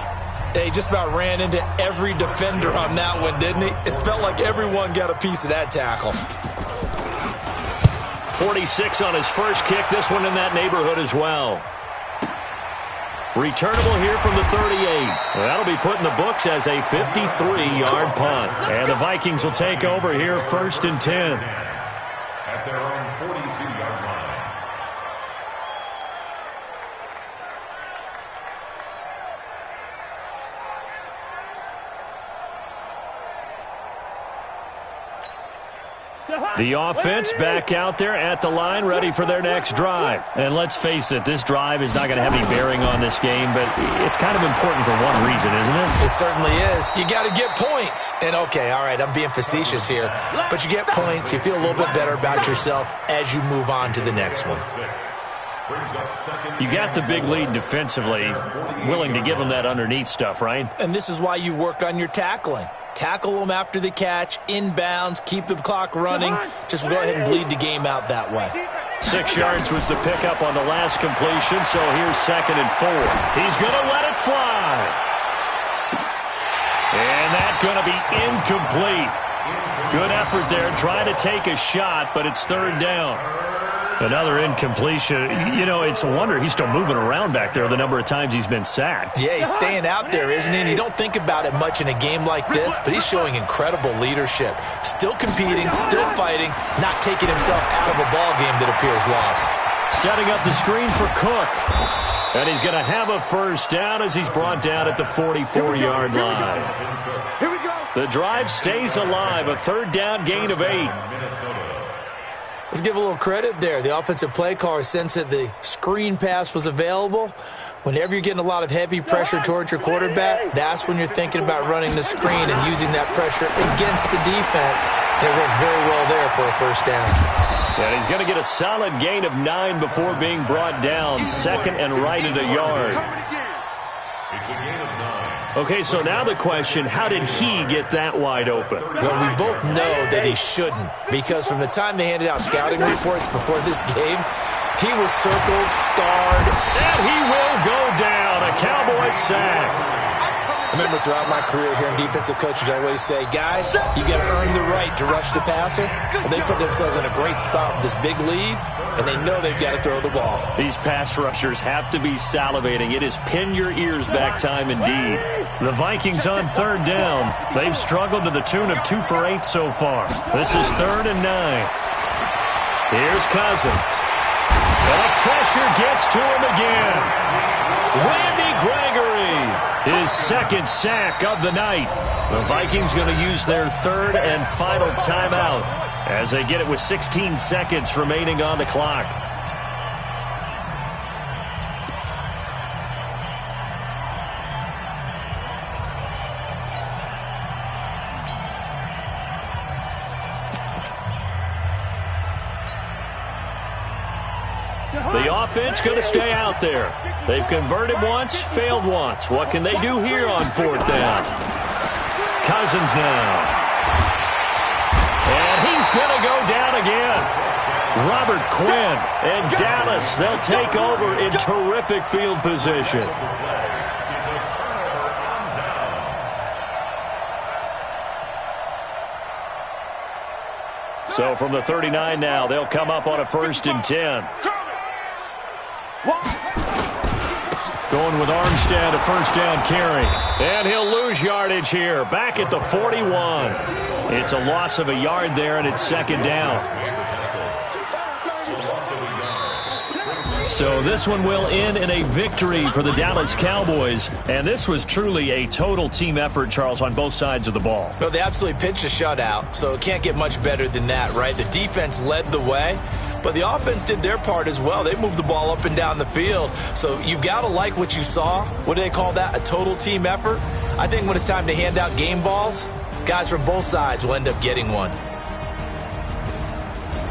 They just about ran into every defender on that one, didn't he? It felt like everyone got a piece of that tackle. 46 on his first kick. This one in that neighborhood as well. Returnable here from the 38. That'll be put in the books as a 53-yard punt. And the Vikings will take over here 1st and 10. At their own 42-yard line. The offense back out there at the line, ready for their next drive. And let's face it, this drive is not going to have any bearing on this game, but it's kind of important for one reason, isn't it? It certainly is. You got to get points. And, okay, all right, I'm being facetious here. But you get points. You feel a little bit better about yourself as you move on to the next one. You got the big lead defensively, willing to give them that underneath stuff, right? And this is why you work on your tackling. Tackle them after the catch, inbounds, keep the clock running. Just go ahead and bleed the game out that way. 6 yards was the pickup on the last completion, so here's 2nd and 4. He's going to let it fly. And that's going to be incomplete. Good effort there, trying to take a shot, but it's 3rd down. Another incompletion. You know, it's a wonder he's still moving around back there the number of times he's been sacked. Yeah, he's staying out there, isn't he? And you don't think about it much in a game like this, but he's showing incredible leadership. Still competing, still fighting, not taking himself out of a ball game that appears lost. Setting up the screen for Cook. And he's going to have a first down as he's brought down at the 44-yard line. The drive stays alive, a 3rd down gain of 8. Let's give a little credit there. The offensive play caller sensed that the screen pass was available. Whenever you're getting a lot of heavy pressure towards your quarterback, that's when you're thinking about running the screen and using that pressure against the defense. And it worked very well there for a first down. And he's going to get a solid gain of 9 before being brought down. Second and right at a yard. It's a gain of 9. Okay, so now the question, how did he get that wide open? Well, we both know that he shouldn't, because from the time they handed out scouting reports before this game, he was circled, starred. And he will go down. A Cowboy sack. I remember throughout my career hearing defensive coaches always say, guys, you got to earn the right to rush the passer. Well, they put themselves in a great spot with this big lead, and they know they've got to throw the ball. These pass rushers have to be salivating. It is pin your ears back time indeed. The Vikings on third down. They've struggled to the tune of 2 for 8 so far. This is 3rd and 9. Here's Cousins. And the pressure gets to him again. Randy Gregory, his second sack of the night. The Vikings going to use their 3rd and final timeout as they get it with 16 seconds remaining on the clock. The offense going to stay out there. They've converted once, failed once. What can they do here on 4th down? Cousins now. And he's going to go down again. Robert Quinn and Dallas, they'll take over in terrific field position. So from the 39 now, they'll come up on a 1st and 10. Going with Armstead, a 1st down carry. And he'll lose yardage here. Back at the 41. It's a loss of a yard there, and it's 2nd down. So this one will end in a victory for the Dallas Cowboys. And this was truly a total team effort, Charles, on both sides of the ball. So they absolutely pitched a shutout, so it can't get much better than that, right? The defense led the way, but the offense did their part as well. They moved the ball up and down the field. So you've got to like what you saw. What do they call that? A total team effort? I think when it's time to hand out game balls, guys from both sides will end up getting one.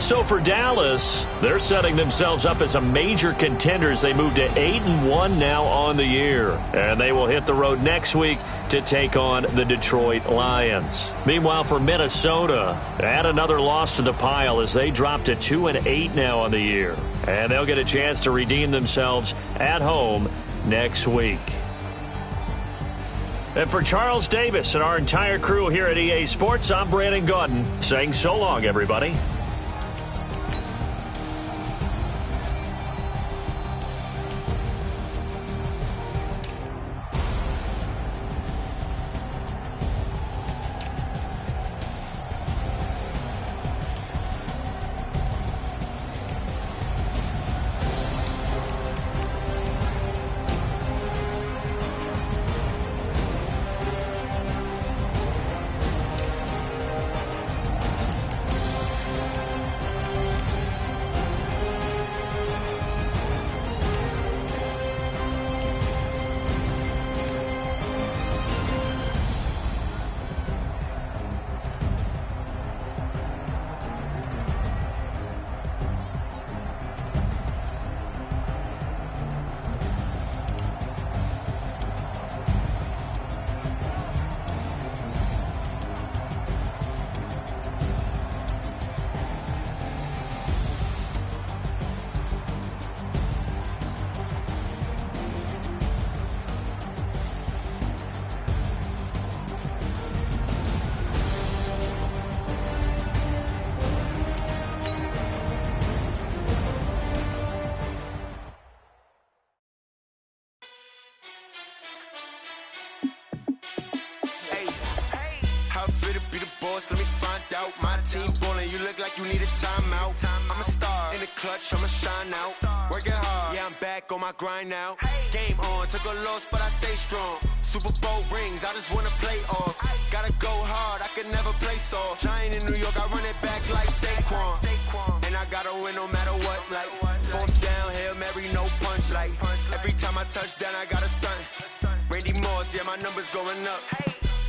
So for Dallas, they're setting themselves up as a major contender as they move to 8-1 now on the year. And they will hit the road next week to take on the Detroit Lions. Meanwhile, for Minnesota, add another loss to the pile as they drop to 2-8 now on the year. And they'll get a chance to redeem themselves at home next week. And for Charles Davis and our entire crew here at EA Sports, I'm Brandon Gaudin saying so long, everybody. Let me find out. My team ballin', you look like you need a timeout. I'm a star in the clutch, I'ma shine out. Working hard, yeah, I'm back on my grind now. Game on, took a loss, but I stay strong. Super Bowl rings, I just wanna play off. Gotta go hard, I could never play soft. Giant in New York, I run it back like Saquon. And I got my touchdown, I got a stunt. Randy Moss, yeah, my numbers going up.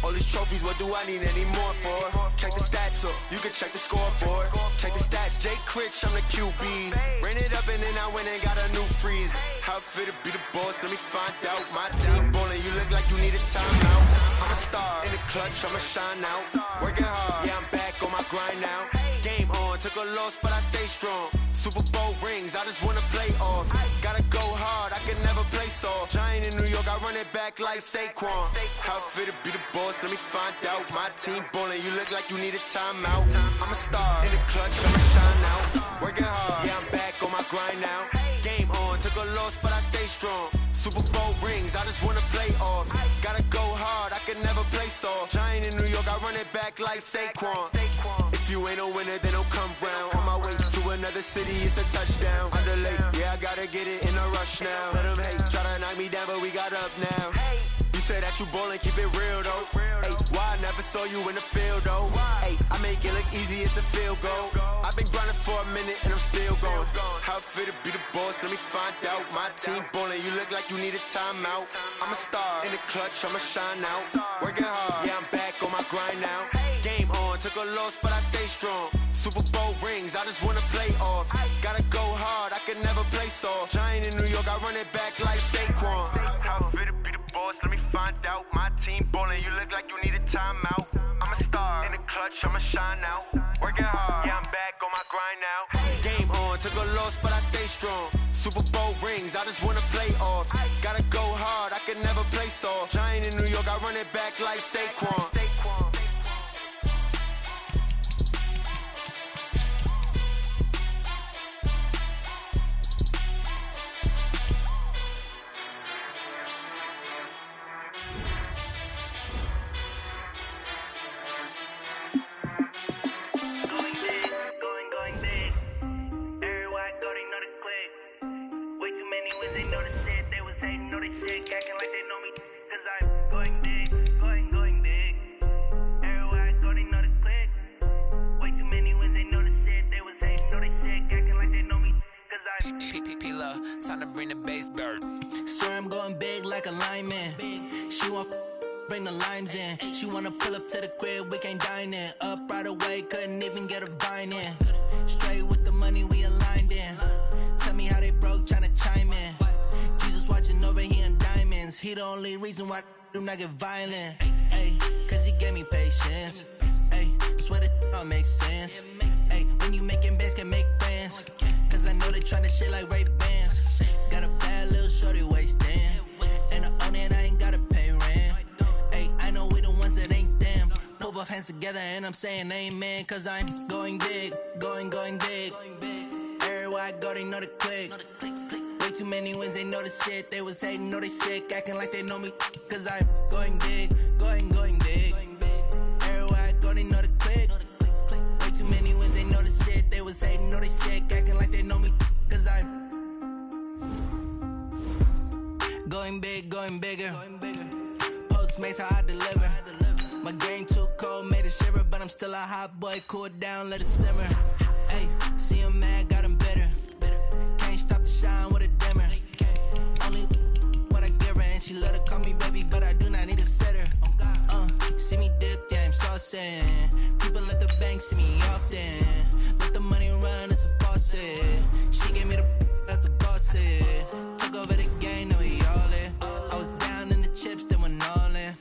All these trophies, what do I need any more for? Check the stats up, you can check the scoreboard. Check the stats, Jake Critch, I'm the QB. Ran it up and then I went and got a new freeze. How it fit to be the boss, let me find out. My team ballin', you look like you need a timeout. I'm a star, in the clutch, I'ma shine out. Working hard, yeah, I'm back on my grind now. Game on, took a loss, but I stay strong. Super Bowl rings, I just wanna play off. Gotta go hard, I can never play soft. Giant in New York, I run it back like Saquon. How it fit to be the boss, let me find out. My team ballin', you look like you need a timeout. I'm a star, in the clutch, I'ma shine out. Working hard, yeah, I'm back on my grind now. Game on, took a loss, but I stay strong. Super Bowl rings, I just wanna play off. Gotta go hard, I can never play soft. Giant in New York, I run it back like Saquon. If you ain't a winner, then don't come round. On my way to another city, it's a touchdown. Underlay, yeah, I gotta get it in a rush now. Let them hate, try to knock me down, but we got up now. You say that you ballin', keep it real though. Hey, why I never saw you in the field though? Hey, I make it look easy, it's a field goal. I've been grinding for a minute and I'm still going. How it fit to be the boss, let me find out. My team ballin', you look like you need a timeout. I'm a star, in the clutch, I'ma shine out. Working hard, yeah, I'm back on my grind now. Game on, took a loss, but I stay strong. Super Bowl rings, I just wanna play off. Gotta go hard, I can never play soft. Giant in New York, I run it back like Saquon. How it fit to be the boss, let me find out. My team ballin', you look like you need a timeout. I'm a star, in the clutch, I'ma shine out. Working hard, yeah, I'm back on my grind now. Game on, took a loss, but I stay strong. Super Bowl rings, I just wanna play off. Gotta go hard, I can never play soft. Giant in New York, I run it back like Saquon. Time to bring the bass bird. Swear I'm going big like a lineman. She want bring the limes in. She wanna pull up to the crib, we can't dine in. Up right away, couldn't even get a vine in. Straight with the money, we aligned in. Tell me how they broke, tryna chime in. Jesus watching over here in diamonds. He the only reason why I do not get violent. Ay, cause he gave me patience. Ay, swear that all makes sense. Ay, when you making bands, can make friends. Cause I know they tryna shit like Ray-Bans. Got a bad little shorty wasting. And I own it, I ain't gotta pay rent. Ay, I know we the ones that ain't them. Pull both hands together and I'm saying amen. Cause I'm going big, going big. Everywhere I go, they know the click. Way too many wins, they know the shit. They was hating, know they sick, acting like they know me. Cause I'm going big, going big. Everywhere I go, they know the click. Way too many wins, they know the shit. They was hating, know they sick, acting like they know me. Cause I'm going big, going bigger. Postmates, how I deliver. My game too cold, made it shiver. But I'm still a hot boy, cool it down, let it simmer. Hey, see him mad, got him bitter. Can't stop the shine with a dimmer. Only what I give her, and she love to call me baby, but I do not need a sitter. See me dip, yeah, I'm saucing. People at the bank see me often. Let the money run, it's a faucet. She gave me the that's the bosses. Took over the game, now we all in. I was down in the chips, then went all in.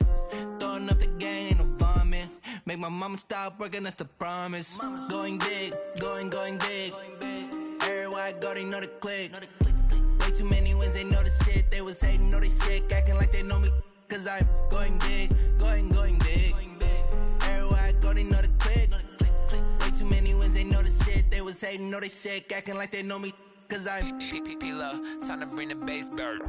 Throwing up the game, ain't no vomit. Make my mama stop working, that's the promise. Going big, going big. Everywhere I go, they know the click. Way too many wins, they know the shit. They was hating, know they sick, acting like they know me. Cause I'm going big, going big. Everywhere I go, they know the click. Way too many wins, they know the shit. They was hating, know they sick, acting like they know me. Cause I'm P-P-P-Lo, time to bring the bass bird.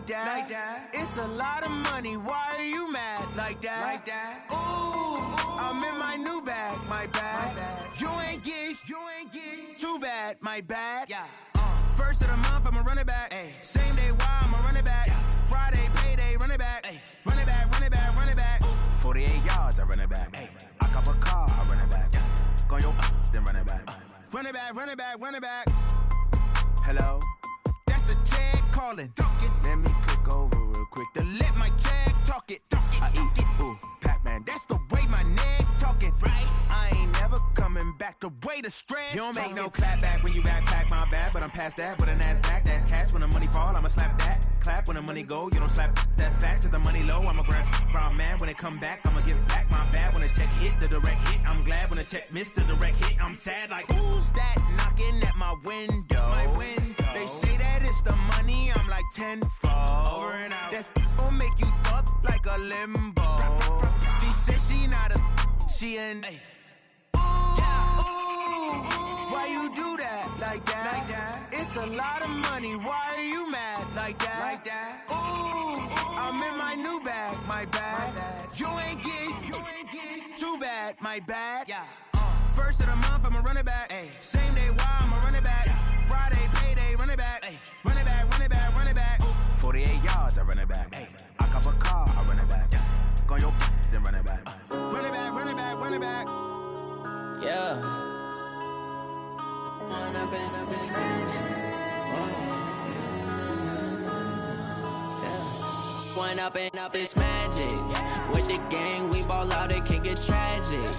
like that. It's a lot of money, why are you mad like that? Ooh, I'm in my new bag, my bad. You ain't get too bad, my bad. First of the month, I'ma run it back. Same day, why I'ma run it back. Friday, payday, run it back. Run it back, run it back, run it back. 48 yards, I run it back. I cop a car, I run it back. Go yo, then run it back. Run it back, run it back, run it back. Hello? That's the jag calling. Let me click over real quick to let my jag talk it. I eat it, ooh, Pac-Man. That's the way my neck talking. Right? I ain't never coming back the way the stress. You don't make no clap back when you backpack, my bad, but I'm past that. With a NASDAQ, that's cash. When the money fall, I'ma slap that. Clap when the money go, you don't slap. That's facts. If the money low, I'ma grab brown man. When it come back, I'ma give it back. My bad when the check hit, the direct hit. I'm glad when the check missed the direct hit. I'm sad like, who's that knocking at my window? My window. They say that it's the money, I'm like tenfold. Over and out. That's gon' make you up like a limbo. She said she not a, she an. Why you do that like that? It's a lot of money, why are you mad like that? Ooh, I'm in my new bag, my bad. You ain't get too bad, my bad. First of the month, I'ma run it back. Same day, why I'ma run it back. Friday, payday, run it back. Run it back, run it back, run it back. 48 yards, I run it back. I cop a car, I run it back. Go yo, then run it back. Run it back, run it back, run it back. Yeah. Run up in this One up and up is magic. With the gang, we ball out, it can get tragic.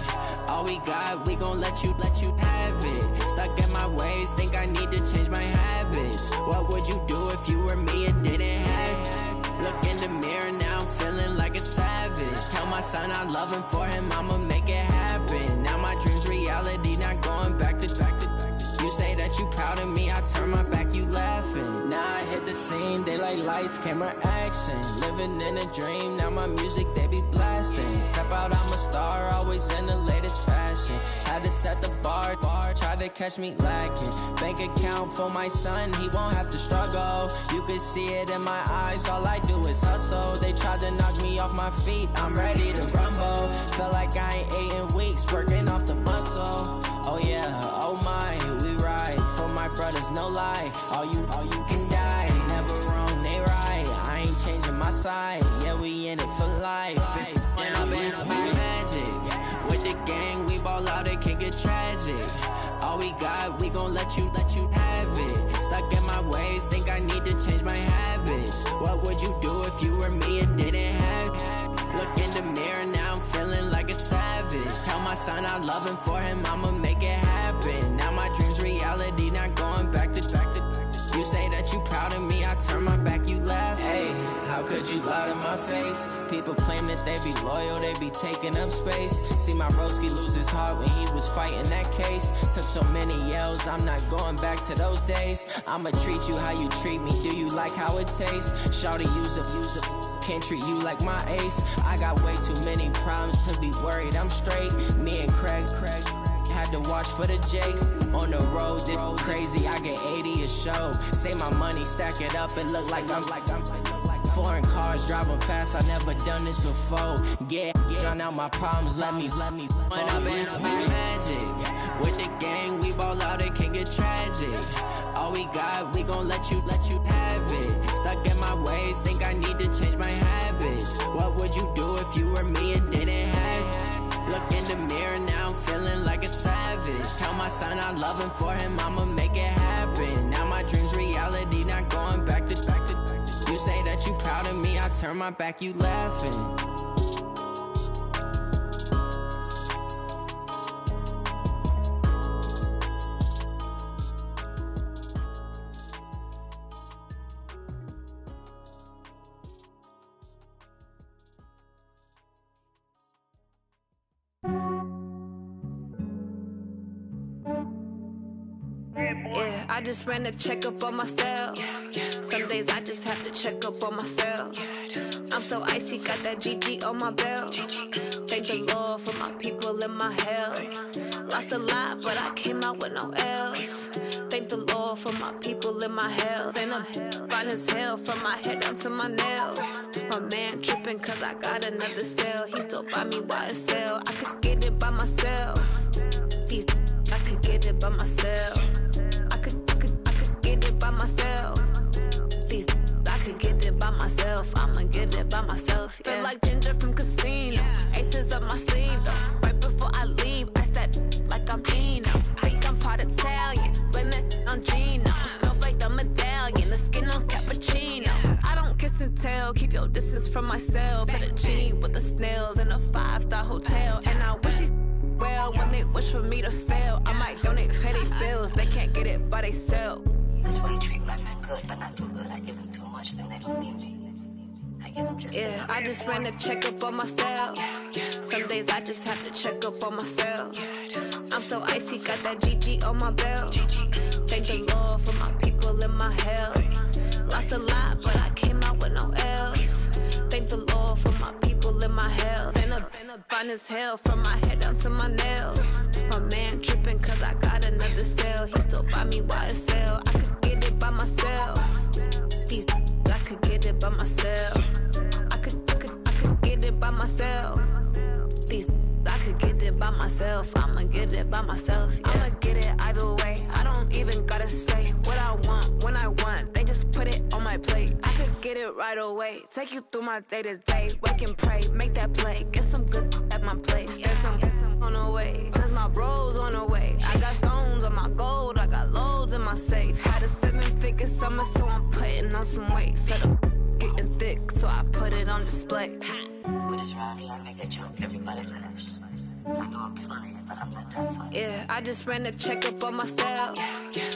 All we got, we gon' let you have it. Stuck in my ways, think I need to change my habits. What would you do if you were me and didn't have it? Look in the mirror, now I'm feeling like a savage. Tell my son I love him, for him I'ma make it happen. Now my dream's reality, not going back to. You say that you proud of me, I turn my back, you laughing. Now I hit the scene, they like lights, camera, action. Living in a dream, now my music, they be blasting. Step out, I'm a star, always in the latest fashion. Had to set the bar, tried to catch me lacking. Bank account for my son, he won't have to struggle. You can see it in my eyes, all I do is hustle. They tried to knock me off my feet, I'm ready to rumble. Feel like I ain't ate in weeks, working off the muscle. Oh yeah, oh my, we ride for my brothers, no lie. All you can die, never wrong, they right. I ain't changing my side, yeah, we in it for life. When I've been magic, with the gang, we ball out, it can get tragic. All we got, we gon' let you have it. Stuck in my ways, think I need to change my habits. What would you do if you were me and didn't have it? Look in the mirror, now I'm feeling like a savage. Tell my son I love him, for him I'ma make it happen. Now my dream's reality, not going back to. You say that you proud of me, I turn my back, you laugh. Hey, how could you lie to my face? People claim that they be loyal, they be taking up space. See my broski lose his heart when he was fighting that case. Took so many yells, I'm not going back to those days. I'ma treat you how you treat me, do you like how it tastes? Shawty, use up, can't treat you like my ace. I got way too many problems to be worried, I'm straight. Me and Craig had to watch for the Jakes. On the road, this crazy, I get 80 a show. Say my money, stack it up, it look like I'm foreign cars, driving fast, I never done this before. Get drown out my problems, let me When I've been magic, with the gang, we ball out, it can get tragic. All we got, we gon' let you have it. Stuck in my ways, think I need to change my habits. What would you do if you were me and didn't have it? Look in the mirror, now I'm feeling like a savage. Tell my son I love him, for him I'ma make it happen. Now my dream's reality, not going back to. You say that you proud of me, I turn my back, you laughing. Yeah, I just ran a checkup on myself. Some days I just have to check up on myself. I'm so icy, got that GG on my belt. Thank the Lord for my people and my health. Lost a lot, but I came out with no L's. Thank the Lord for my people and my health. And I'm fine as hell from my head down to my nails. My man tripping cause I got another sale. He still buy me YSL. I could get it by myself. I could get it by myself. I could get it by myself. I could get it by myself. I'ma get it by myself. Yeah. Feel like Ginger from Casino. Aces up my sleeve though. Right before I leave, I step like I'm Dino. Think I'm part Italian. Blame that on Gino. Snowflake the medallion. The skin on cappuccino. I don't kiss and tell. Keep your distance from myself. Fettuccine with the snails in a 5-star hotel. And I wish he's well when they wish for me to fail. I might donate petty bills. They can't get it by they sell. That's why you treat my men good, but not too good. I give them too much, then they don't need me. I give them just yeah, I just ran a checkup on myself. Some days I just have to check up on myself. I'm so icy, got that GG on my belt. Thank the Lord for my people in my health. Lost a lot, but I came out with no L's. Thank the Lord for my people in my health. And I'm fine as hell from my head down to my nails. My man tripping cause I got another sale. He still buy me YSL. I could get it by myself. I could get it by myself. I could get it by myself. I could get it by myself. I'ma get it by myself. Yeah. I'ma get it either way. I don't even gotta say what I want when I want. They just put it on my plate. I could get it right away. Take you through my day to day. Wake and pray, make that play. Get some good at my place. There's some on the way. Cause my bro's on the way. I got stones on my gold. I got loads in my safe. Had a 7-figure summer, so I'm putting on some weight. Set up getting thick, so I put it on display. With this round, I make a joke, everybody laughs. I know I'm funny, but I'm not that funny. Yeah, I just ran a checkup on myself.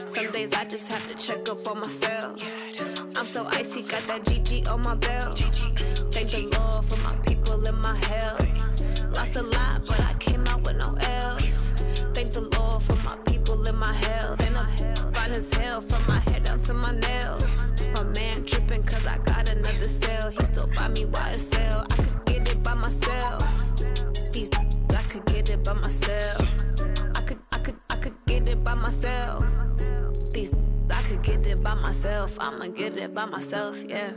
Some days I just have to check up on myself. I'm so icy, got that GG on my belt. Thank the Lord for my people in my health. Lost a lot, but I came out with no L's. Thank the Lord for my people in my health. And I'm fine as hell from my head down to my nails. My man tripping cause I got another sale. He still buy me YSL. I could get it by myself. I could get it by myself. I could get it by myself. I could get it by myself. I'ma get it by myself, yeah.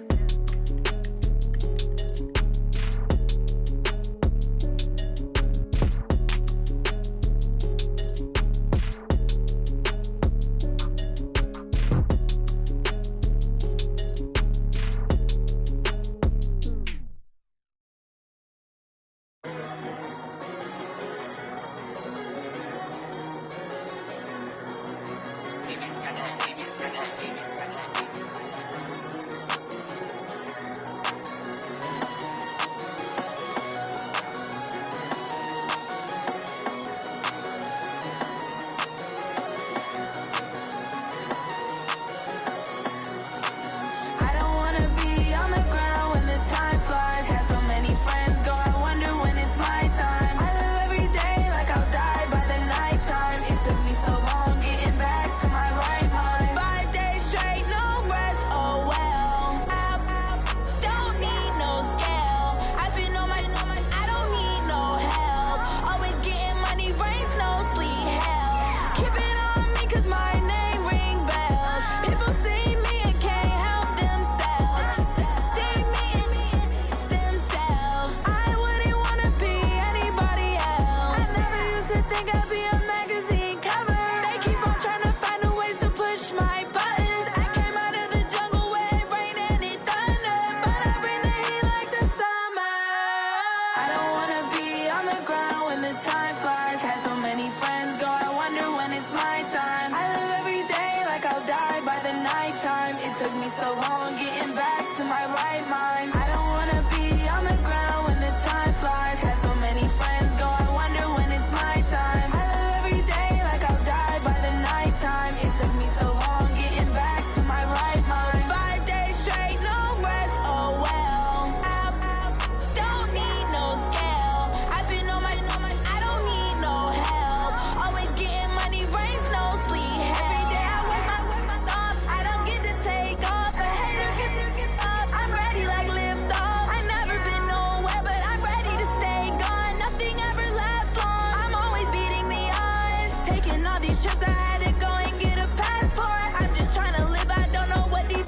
Trips I had to go and get a passport. I'm just trying to live, I don't know what these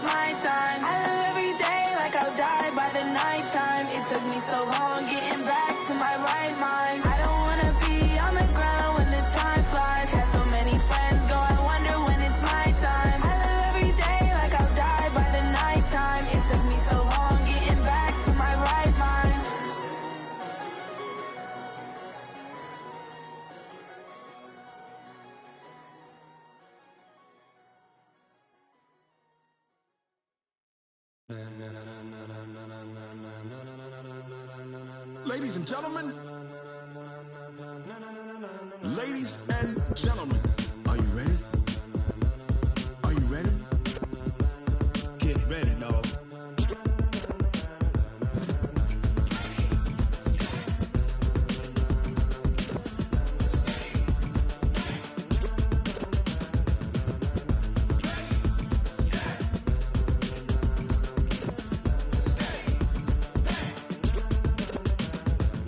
it's my time. I live every day like I'll die by the nighttime. It took me so long getting back to my right mind. I don't wanna be on the ground when the time flies. Had so many friends go, I wonder when it's my time. I live every day like I'll die by the nighttime. It took me so long getting back to my right mind. Ladies and gentlemen, ladies and gentlemen, are you ready? Are you ready? Get ready, dog.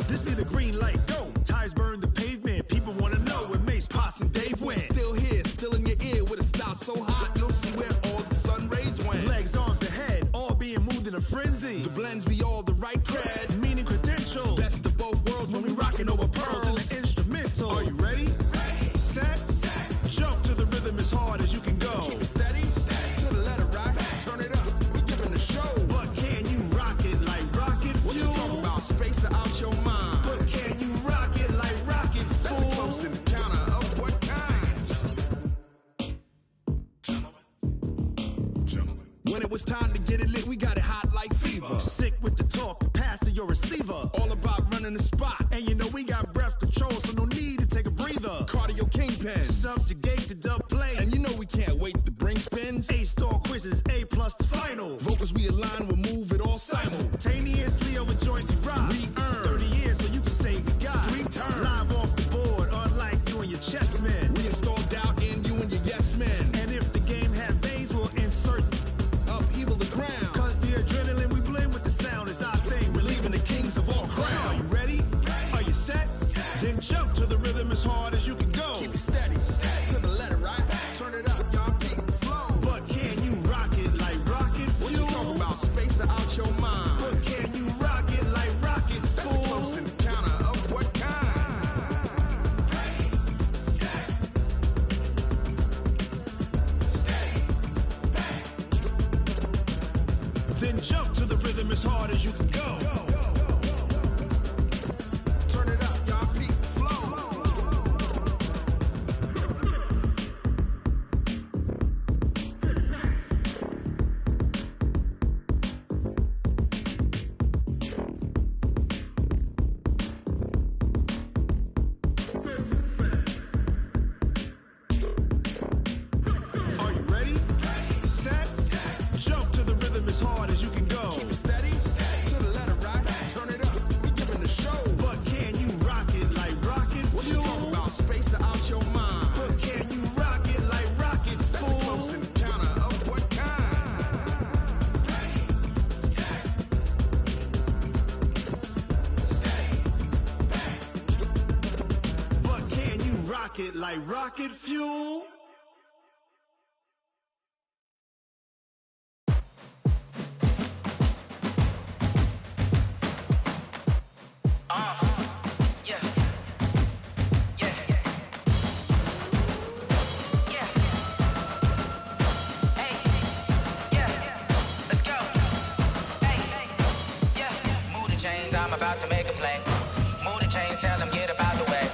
This be the green light, go. Tires burn the pavement. People wanna know where Mace, Potts, and Dave went. Still here, still in your ear with a style so hot, you'll see where all the sun rays went. Legs, arms, and head, all being moved in a frenzy. The blends be all the right cred, meaning credentials. Best of both worlds when we rockin' over pearls in the instrumental. Are you ready? Set, jump to the rhythm as hard as you can go. Keep it steady, to the letter right. Turn it up, we giving the show. But can you rock it like rocket fuel? What you talking about? Space out your mind. But can you rock it like rockets, fool? That's a close encounter of what kind? Gentlemen. When it was time to get it lit, we got it hot like fever. Sick with the talk, pass to your receiver. All about running the spot. And you know we got breath control, so no need to take a breather. Cardio kingpin. Subjugate the dub play. And you know we can't wait to bring spins. A-star quizzes, A+ the final. Vocals we align, we'll move it all simultaneously over joints we rock. We earn 30 years so you can say we got 3 turns. Live off the board, unlike you and your chess men. We install doubt in you and your yes men. And if the game had veins, we'll insert upheaval the ground. Cause the adrenaline we blend with the sound is our thing. We're leaving the kings of all crowns. Are you ready? Are you set? Then jump to the rhythm as hard as you can go. Keep it steady, to the letter right. Turn it up, y'all beat the flow. But can you rock it like rocket fuel? What you talking about? Space out your mind. But can you rock it like rockets, fool? That's a close encounter of what kind? Set, stay, back. Then jump to the rhythm as hard as you can go. Turn it up, y'all beat the flow. Are you ready? Set, jump to the rhythm as hard as you can go. Keep it steady, to the letter right. Turn it up, we giving the show. But can you rock it like rocket fuel? What you talking about? Space out your mind. But can you rock it like rockets, fool? That's a close encounter of what kind? But can you rock it like rocket fuel? I'm about to make a play. Move the chains, tell them get up out the way.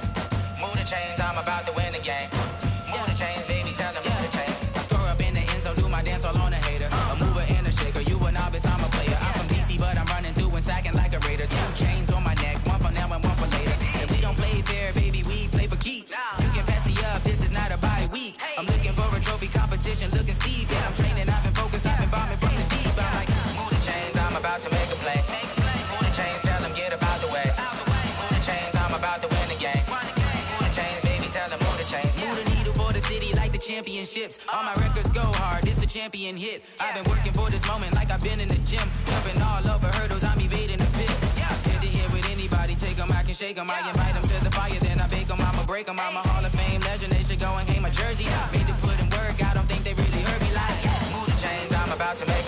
Move the chains, I'm about to win the game. Move the chains, baby, tell them move the chains. I score up in the end zone, do my dance all on a hater. A mover and a shaker, you a novice, I'm a player. I'm from DC, but I'm running through and sacking like a raider. 2 chains on my neck, one for now and one for later. If we don't play fair, baby, we play for keeps. You can pass me up, this is not a bye week. I'm looking for a trophy competition, looking steep. Yeah, I'm training, I've been focused, I've been bombing from the deep. I'm like, move the chains, I'm about to make a play. Move the chains, tell them get up out the way. Move the chains, I'm about to win the game. Move the chains, baby, tell them move the chains. Move the needle for the city like the championships. All my records go hard, this a champion hit. I've been working for this moment like I've been in the gym. Jumping all over hurdles, I'm evading the pit. Hit to hit with anybody, take them, I can shake them. I invite them to the fire, then I bake them, I'ma break them. I'm a Hall of Fame legend, they should go and hang my jersey. Made to put in work, I don't think they really heard me like. Move the chains, I'm about to make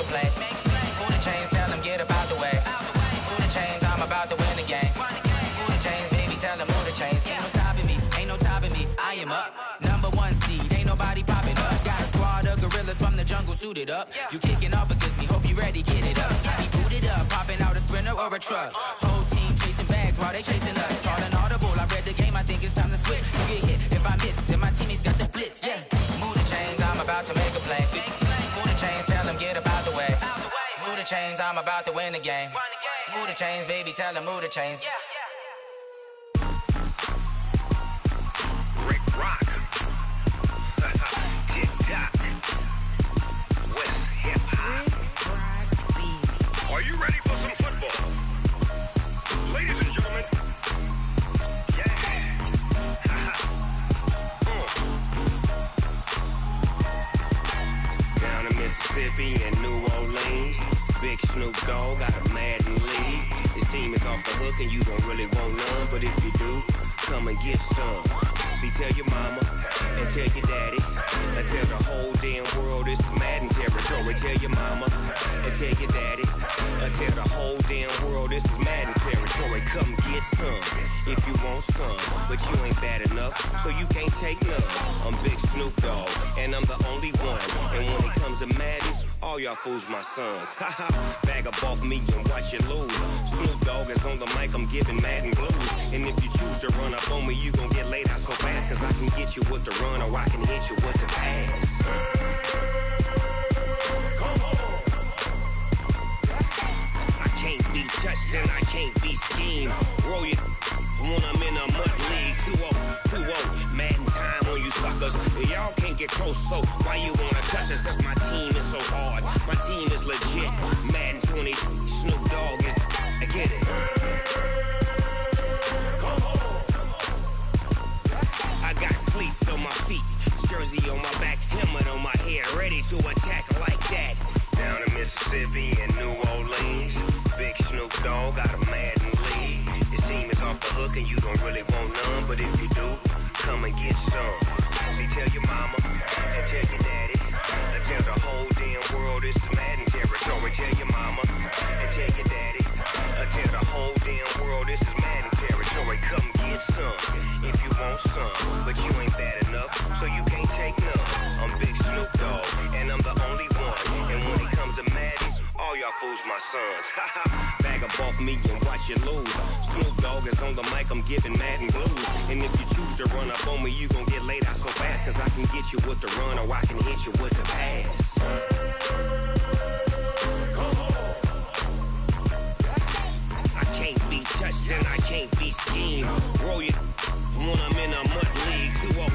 brothers from the jungle suited up. You kicking off against me, hope you ready, get it up. I be booted up, popping out a Sprinter or a truck. Whole team chasing bags while they chasing us. Call an audible, I read the game, I think it's time to switch. You get hit if I miss, then my teammates got the blitz, yeah. Move the chains, I'm about to make a play. Move the chains, tell them get about the way. Move the chains, I'm about to win the game. Move the chains, baby, tell them move the chains. Rick Rock. TikTok. West Hip Hop. Are you ready for some football? Ladies and gentlemen. Yeah. Down in Mississippi and New Orleans, Big Snoop Dogg got a Madden league. His team is off the hook and you don't really want none, but if you do, come and get some. See, tell your mama and tell your daddy and tell the whole damn world this is Madden territory. Tell your mama and tell your daddy and tell the whole damn world this is Madden territory. Come get some if you want some, but you ain't bad enough, so you can't take none. I'm Big Snoop Dogg and I'm the only one, and when it comes to Madden, all y'all fools my sons. Haha, bag up off me and watch you lose. Snoop Dogg is on the mic, I'm giving Madden blues. And if you choose to run up on me, you gon' get laid out so fast, cause I can get you with the run or I can hit you with the pass. I can't be touched and I can't be schemed. Roll you when I'm in a mud league. 2-0, Madden time on you suckers. Y'all can't get close, so why you wanna touch us? Cause my team is so hard, my team is legit. Madden 20, Snoop Dogg is, I get it. I got cleats on my feet, jersey on my back, helmet on my head, ready to attack like that. Down in Mississippi and New Orleans, Big Snoop Dogg got a Madden league. His team is off the hook and you don't really want none, but if you do, come and get some. See, tell your mama and tell your daddy and tell the whole damn world this is Madden territory. Tell your mama and tell your daddy and tell the whole damn world this is Madden territory. Come get some if you want some, but you ain't bad enough, so you can't take none. I'm Big Snoop Dogg and I'm the only one, and when it comes to Madden, all y'all fools my sons. Bag up off me and watch you lose. Snoop Dogg is on the mic, I'm giving Madden blues. And if you choose to run up on me, you gon' get laid out so fast, cause I can get you with the run or I can hit you with the pass. I can't be touched and I can't be schemed. Roll you when I'm in a mud league. 2-0,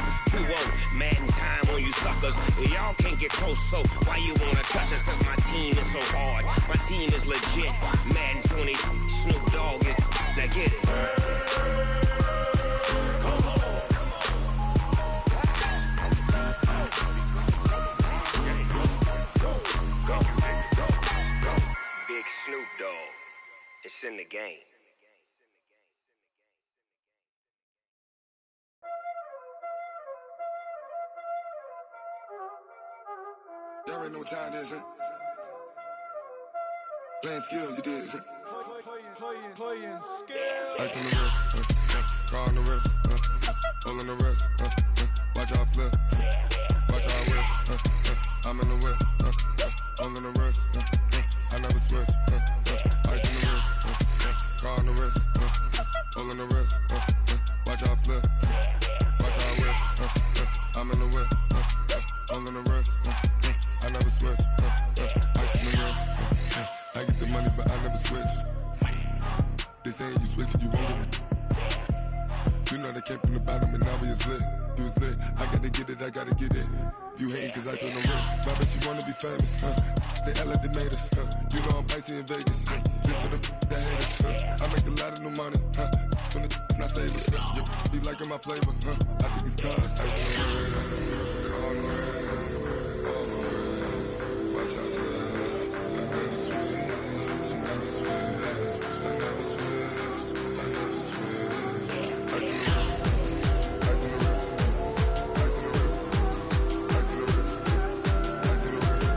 Madden time on you suckers. Y'all can't get close, so why you wanna touch us? Cause my team is so hard, my team is legit. Madden 20, Snoop Dogg is, now get it. Big Snoop Dogg, it's in the game. Y'all already know what time it is, huh? Playing skills, you did, huh? Playing skills. Ice on the wrist, car on the wrist, hole in the wrist, watch how I flip, watch how I whip, I'm in the whip, hole in the wrist, I never switch, ice on the wrist, car on the wrist, hole in the wrist, watch how I flip, watch how I whip, I'm in the whip, hole in the wrist, I never switch, ice in the wrist, I get the money but I never switch. They saying you switch cause you won't get it. You know they came from the bottom and now we is lit. You was lit, I gotta get it, I gotta get it. You hating cause ice on the wrist, but I bet you wanna be famous, They act like they made us, You know I'm icy in Vegas, Just for the that hate us, I make a lot of new money, When the not save us, You be liking my flavor, I think it's cause ice on the wrist, on the wrist, on the wrist. Watch out, cuz I never switch, I never switch, I never switch, I never switch. Ice in the wrist, ice in the wrist, ice in the wrist, ice in the wrist, ice in the wrist,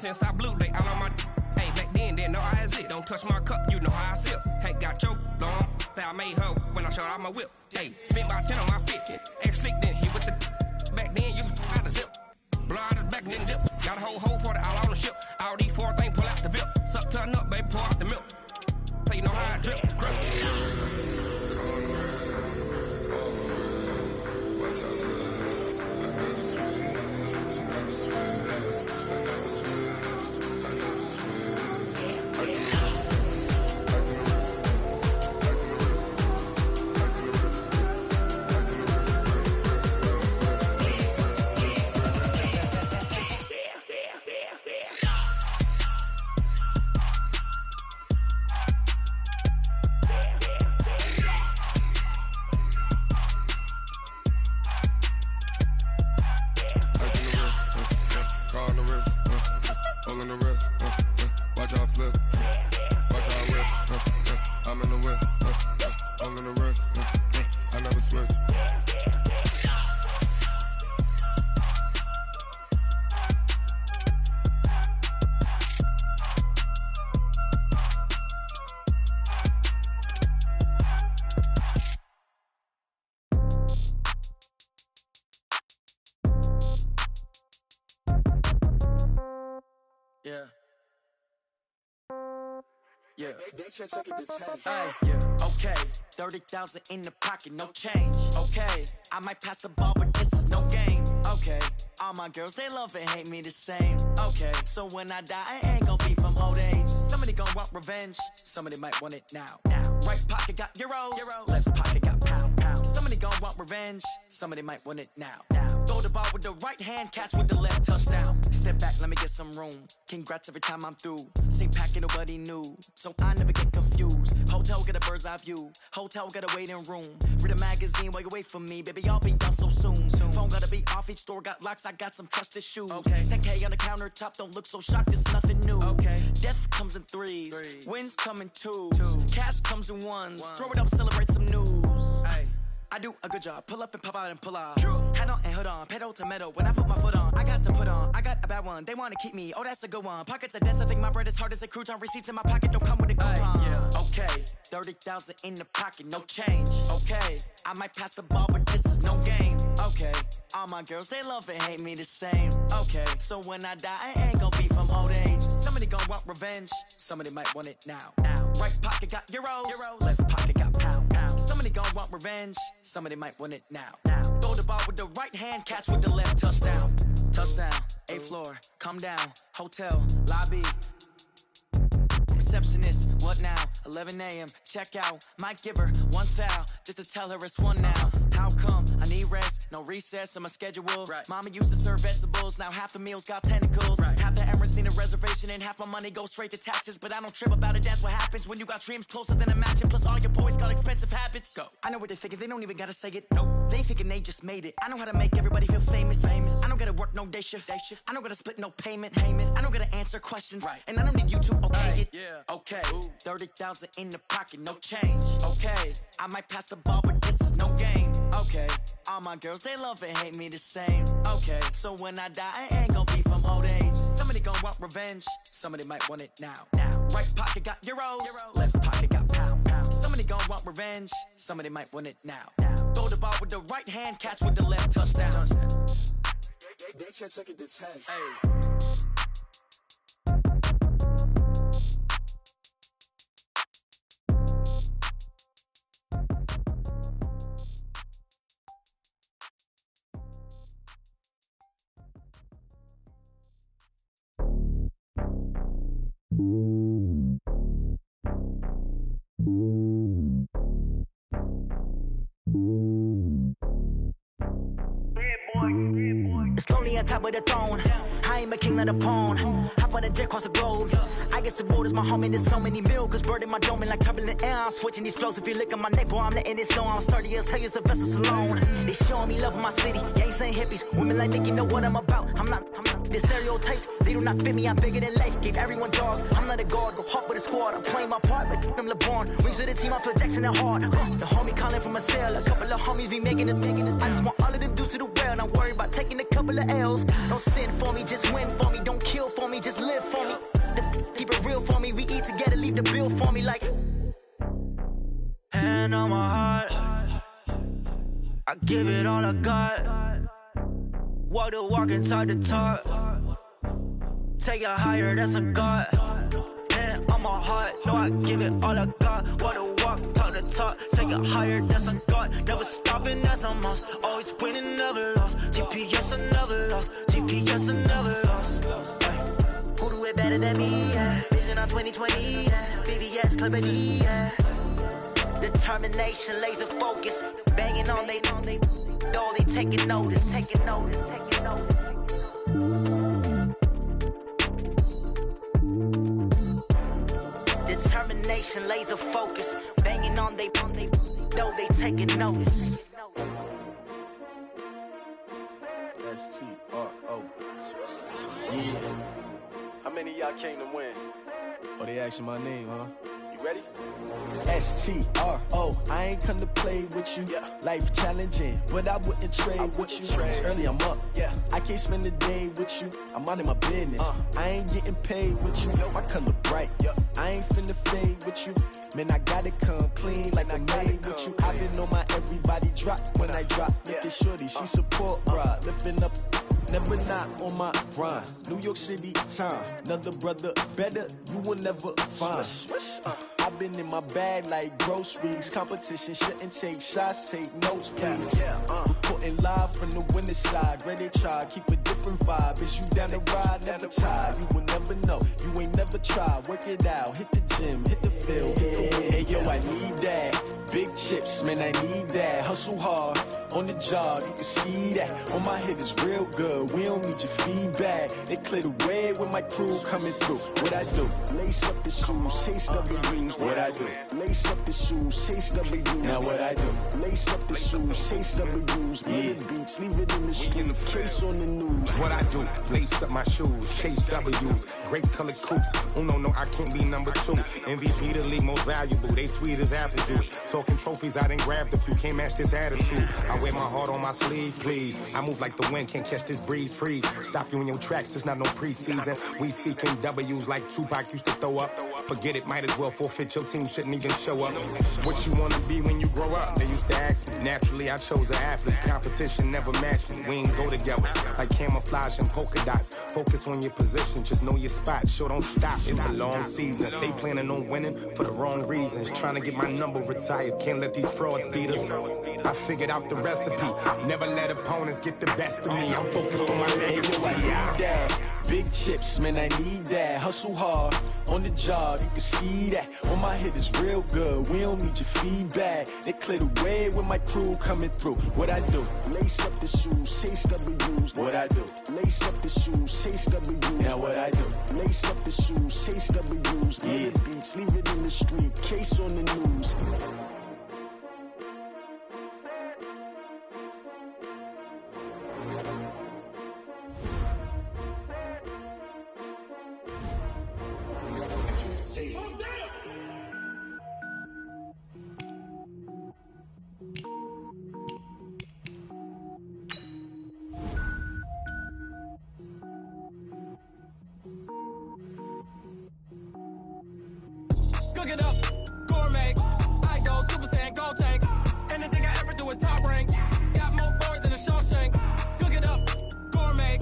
since I blew, they all on my hey, back then, didn't know I exist. Don't touch my cup, you know how I sip. Hey, got your long, that I made her when I showed out my whip. Hey, spent about 10 on my fit. Ex-slick, then hit with the back then, used to out the zip. Blow out his back and then dip. Got a whole party all on the ship. All these 4 things, pull out the VIP. Suck, turn up, baby, pour out the milk. So you know how I drip. Yeah. Hey, yeah. Okay. 30,000 in the pocket, no change. Okay. I might pass the ball, but this is no game. Okay. All my girls, they love and hate me the same. Okay. So when I die, I ain't gonna be from old age. Somebody gonna want revenge. Somebody might want it now. Right pocket got euros. Left pocket got pound. Somebody gonna want revenge. Somebody might want it now. Throw the ball with the right hand, catch with the left, touchdown. Step back, let me get some room. Congrats every time I'm through. Same packet, nobody knew. So I never get confused. Hotel get a bird's eye view. Hotel get a waiting room. Read a magazine while you wait for me. Baby, I'll be done so soon. Phone gotta be off, each store got locks. I got some trusted shoes. Okay. 10K on the countertop, don't look so shocked, it's nothing new. Okay. Death comes in threes. Wins come in twos. Cash comes in ones. Throw it up, celebrate some news. Ay. I do a good job. Pull up and pop out and pull out. Head on and hood on. Pedal to metal. When I put my foot on, I got to put on. I got a bad one. They want to keep me. Oh, that's a good one. Pockets are dense. I think my bread is hard as a crouton. Receipts in my pocket don't come with a coupon. Yeah. Okay. 30,000 in the pocket. No change. Okay. I might pass the ball, but this is no game. Okay. All my girls, they love and hate me the same. Okay. So when I die, I ain't gonna be from old age. Somebody gonna want revenge. Somebody might want it now. Right pocket got euros. Left pocket got pound. Somebody gonna want revenge. Somebody might want it now. Throw the ball with the right hand, catch with the left, touchdown. Touchdown, 8th floor, come down, hotel, lobby. Receptionist, what now? 11 a.m., check out. Might give her one foul, just to tell her it's one now. How come? I need rest, no recess in my schedule. Mama used to serve vegetables, now half the meals got tentacles. Half the errands need a reservation and half my money goes straight to taxes. But I don't trip about it, that's what happens when you got dreams closer than a match. And plus all your boys got expensive habits. Go. I know what they're thinking, they don't even gotta say it. Nope. They thinking they just made it. I know how to make everybody feel famous. I don't gotta work no day shift. I don't gotta split no payment. I don't gotta answer questions. And I don't need you to okay it. Okay, 30,000 in the pocket, no change. Okay, I might pass the ball, but this is no game. Okay, all my girls, they love and hate me the same. Okay, so when I die, I ain't gonna be from old age. Somebody gonna want revenge. Somebody might want it now. Right pocket got euros. Left pocket got pound. Somebody gonna want revenge. Somebody might want it now. Throw the ball with the right hand, catch with the left, touchdown. They should take it to 10. Hey. It's lonely on top of the throne. I ain't a king, not a pawn. Hop on a jet across the globe. I guess the road is my home and there's so many milkers. Bird in my dome and like turbulent air. I'm switching these flows. If you look at my neck, boy, I'm letting it snow. I'm sturdy as hell as a vessel alone. They showing me love in my city. Gangs ain't hippies. Women like Nicky know what I'm about. I'm not. The stereotypes, they do not fit me. I'm bigger than life. Gave everyone dogs. I'm not a guard. Go hard with a squad. I'm playing my part, but them LeBron. Rings to the team. I feel Jackson and hard. The homie calling from a cell. A couple of homies be making it. I just want all of them dudes to do well. Not worry about taking a couple full of L's. Don't sin for me, just win for me. Don't kill for me, just live for me. Keep it real for me. We eat together, leave the bill for me like. Hand on my heart, I give it all I got. Walk the walk and talk the talk. Take it higher, that's a God. Hand on my heart, no, I give it all I got. Walk the walk, talk the talk. Take it higher, that's a God. Never stopping, that's a must. Always winning, never lost. GPS, I never lost. GPS, I never lost. Who do it better than me? Yeah. Vision on 2020. Yeah. VVS, Clarity. Yeah. Determination, laser focus. Banging on they taking notice. Taking notice. Determination, laser focus. Banging on they taking notice. S-T-R-O. Yeah. How many of y'all came to win? Oh, they asking my name, huh? You ready? S-T-R-O. I ain't come to play with you. Yeah. Life challenging, but I wouldn't trade with you. It's early, I'm up. Yeah. I can't spend the day with you. I'm minding my business. I ain't getting paid with you. My color bright. Yeah. I ain't finna fade with you. Man, I gotta come clean like I made with you. I've been on my everybody drop when I drop. Look at shorty, she support ride. Lifting up, never not on my grind. New York City time. Another brother better, you will never find. I've been in my bag like groceries. Competition shouldn't take shots, take notes, please. Reporting live from the winning side. Ready to try, keep a different vibe. Is you down the ride? Never try. You will never know. You ain't never tried. Work it out. Hit the gym, hit the field, hit the win. Hey yo, I need that. Big chips, man, I need that. Hustle hard on the job, you can see that. On my head is real good. We don't need your feedback. They clear the way with my crew coming through. What I do? Lace up the shoes, chase W's. What I do? Lace up the shoes, chase W's. Now what I do? Lace up the shoes, chase W's. Yeah. Beats, leave it in the street, case on the news. What I do? Lace up my shoes, chase W's. Great colored coops. Oh no, I can't be number 2. MVP the league most valuable. They sweet as apple juice. Talking trophies, I didn't grab the few. Can't match this attitude. I wear my heart on my sleeve, please. I move like the wind, can't catch this breeze, freeze. Stop you in your tracks, there's not no preseason. We seeking W's like Tupac used to throw up. Forget it, might as well forfeit. Your team shouldn't even show up. What you wanna be when you grow up? They used to ask me. Naturally, I chose an athlete. Competition never matched me. We ain't go together like camouflage and polka dots. Focus on your position, just know your spot. Sure, don't stop. It's a long season. They planning on winning for the wrong reasons. Trying to get my number retired. Can't let these frauds beat us. I figured out the recipe. Never let opponents get the best of me. I'm focused on my legacy. I need that. Big chips, man, I need that. Hustle hard on the job, you can see that. On my head is real good. We don't need your feedback. They clear the way with my crew coming through. What I do? Lace up the shoes, chase W's. What I do? Lace up the shoes, chase W's. Now what I do? Lace up the shoes, chase W's. Yeah. Beats, leave it in the street, case on the news. Cook it up, gourmet. I go Super Saiyan, gold tank. Anything I ever do is top rank. Got more boys than a Shawshank. Cook it up, gourmet.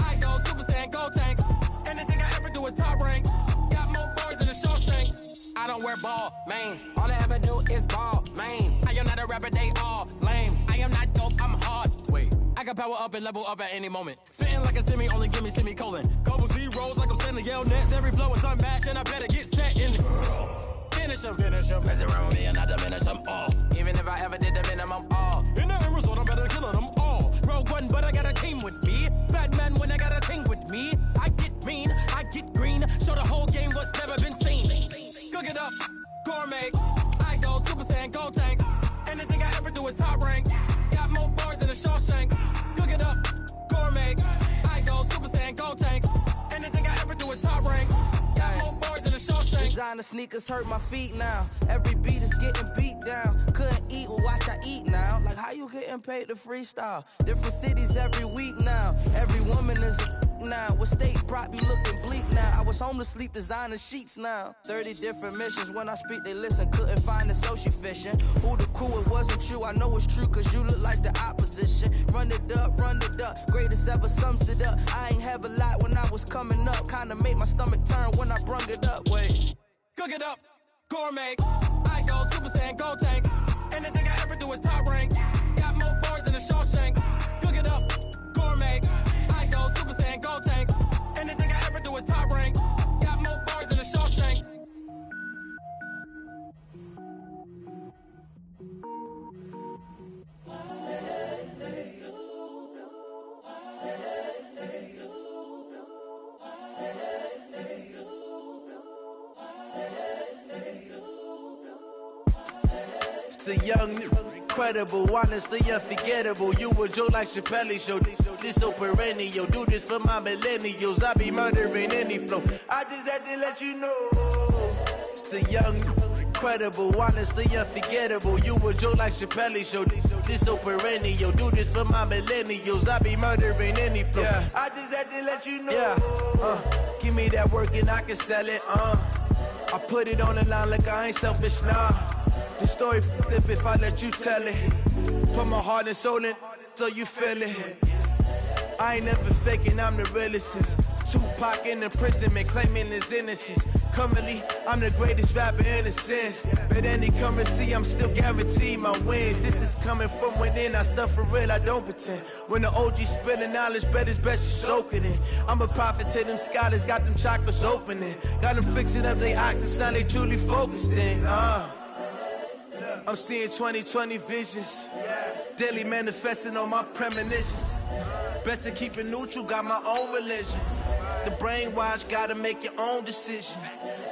I go Super Saiyan, gold tank. Anything I ever do is top rank. Got more boys than a Shawshank. I don't wear ball mains. All I ever do is ball main. I am not a rapper, they all lame. I am not dope, I'm hard. Wait, I can power up and level up at any moment. Spitting like a semi, only give me semicolon. Couple zeros like I'm sending yell nets. Every flow is unmatched and I better get set in. Finish them. Mess around with me and I diminish them all. Even if I ever did the minimum all. In the end result, I'm better killing them all. Rogue One, but I got a team with me. Batman when I got a team with me. I get mean, I get green. Show the whole game what's never been seen. Cook it up, gourmet. I go Super Saiyan, gold tank. Anything I ever do is top rank. Got more bars than a Shawshank. Cook it up, gourmet. I go Super Saiyan, gold tank. Anything I ever do is top rank. Got more bars than a Shawshank. Designer sneakers hurt my feet now. Every beat is getting beat down. Couldn't eat, well watch I eat now. Like how you you getting paid to freestyle? Different cities every week now. Every woman is a now. What state prop be looking bleak now? I was home to sleep, designing sheets now. 30 different missions. When I speak, they listen. Couldn't find it, so she fishing. Who the crew? It wasn't you. I know it's true, cause you look like the opposition. Run it up, greatest ever sums it up. I ain't have a lot when I was coming up. Kinda made my stomach turn when I brung it up. Wait. Cook it up, gourmet. I go Super Saiyan, gold tank. Anything I ever do is top rank. Got more bars than a Shawshank. Cook it up, gourmet. I go Super Saiyan, gold tank. Anything I ever do is top rank. Got more bars than a Shawshank. The young, incredible, honestly unforgettable. You a Joe like Chappelle show. This so perennial. Do this for my millennials. I be murdering any flow. I just had to let you know. It's the young, incredible, honestly unforgettable. You a Joe like Chappelle show. This so perennial. Do this for my millennials. I be murdering any flow. Yeah. I just had to let you know. Yeah. Give me that work and I can sell it. I put it on the line like I ain't selfish, nah. The story flip if I let you tell it. Put my heart and soul in so you feel it. I ain't never faking, I'm the realest since Tupac in imprisonment, claiming his innocence. Currently, I'm the greatest rapper in a sense. But any currency, I'm still guaranteed my wins. This is coming from within, I stuff for real, I don't pretend. When the OG spilling knowledge, bet it's best you soak it in. I'm a prophet to them scholars, got them chakras opening. Got them fixing up they octaves, now they truly focused in. I'm seeing 2020 visions. Daily manifesting on my premonitions. Best to keep it neutral, got my own religion. The brainwash, gotta make your own decision.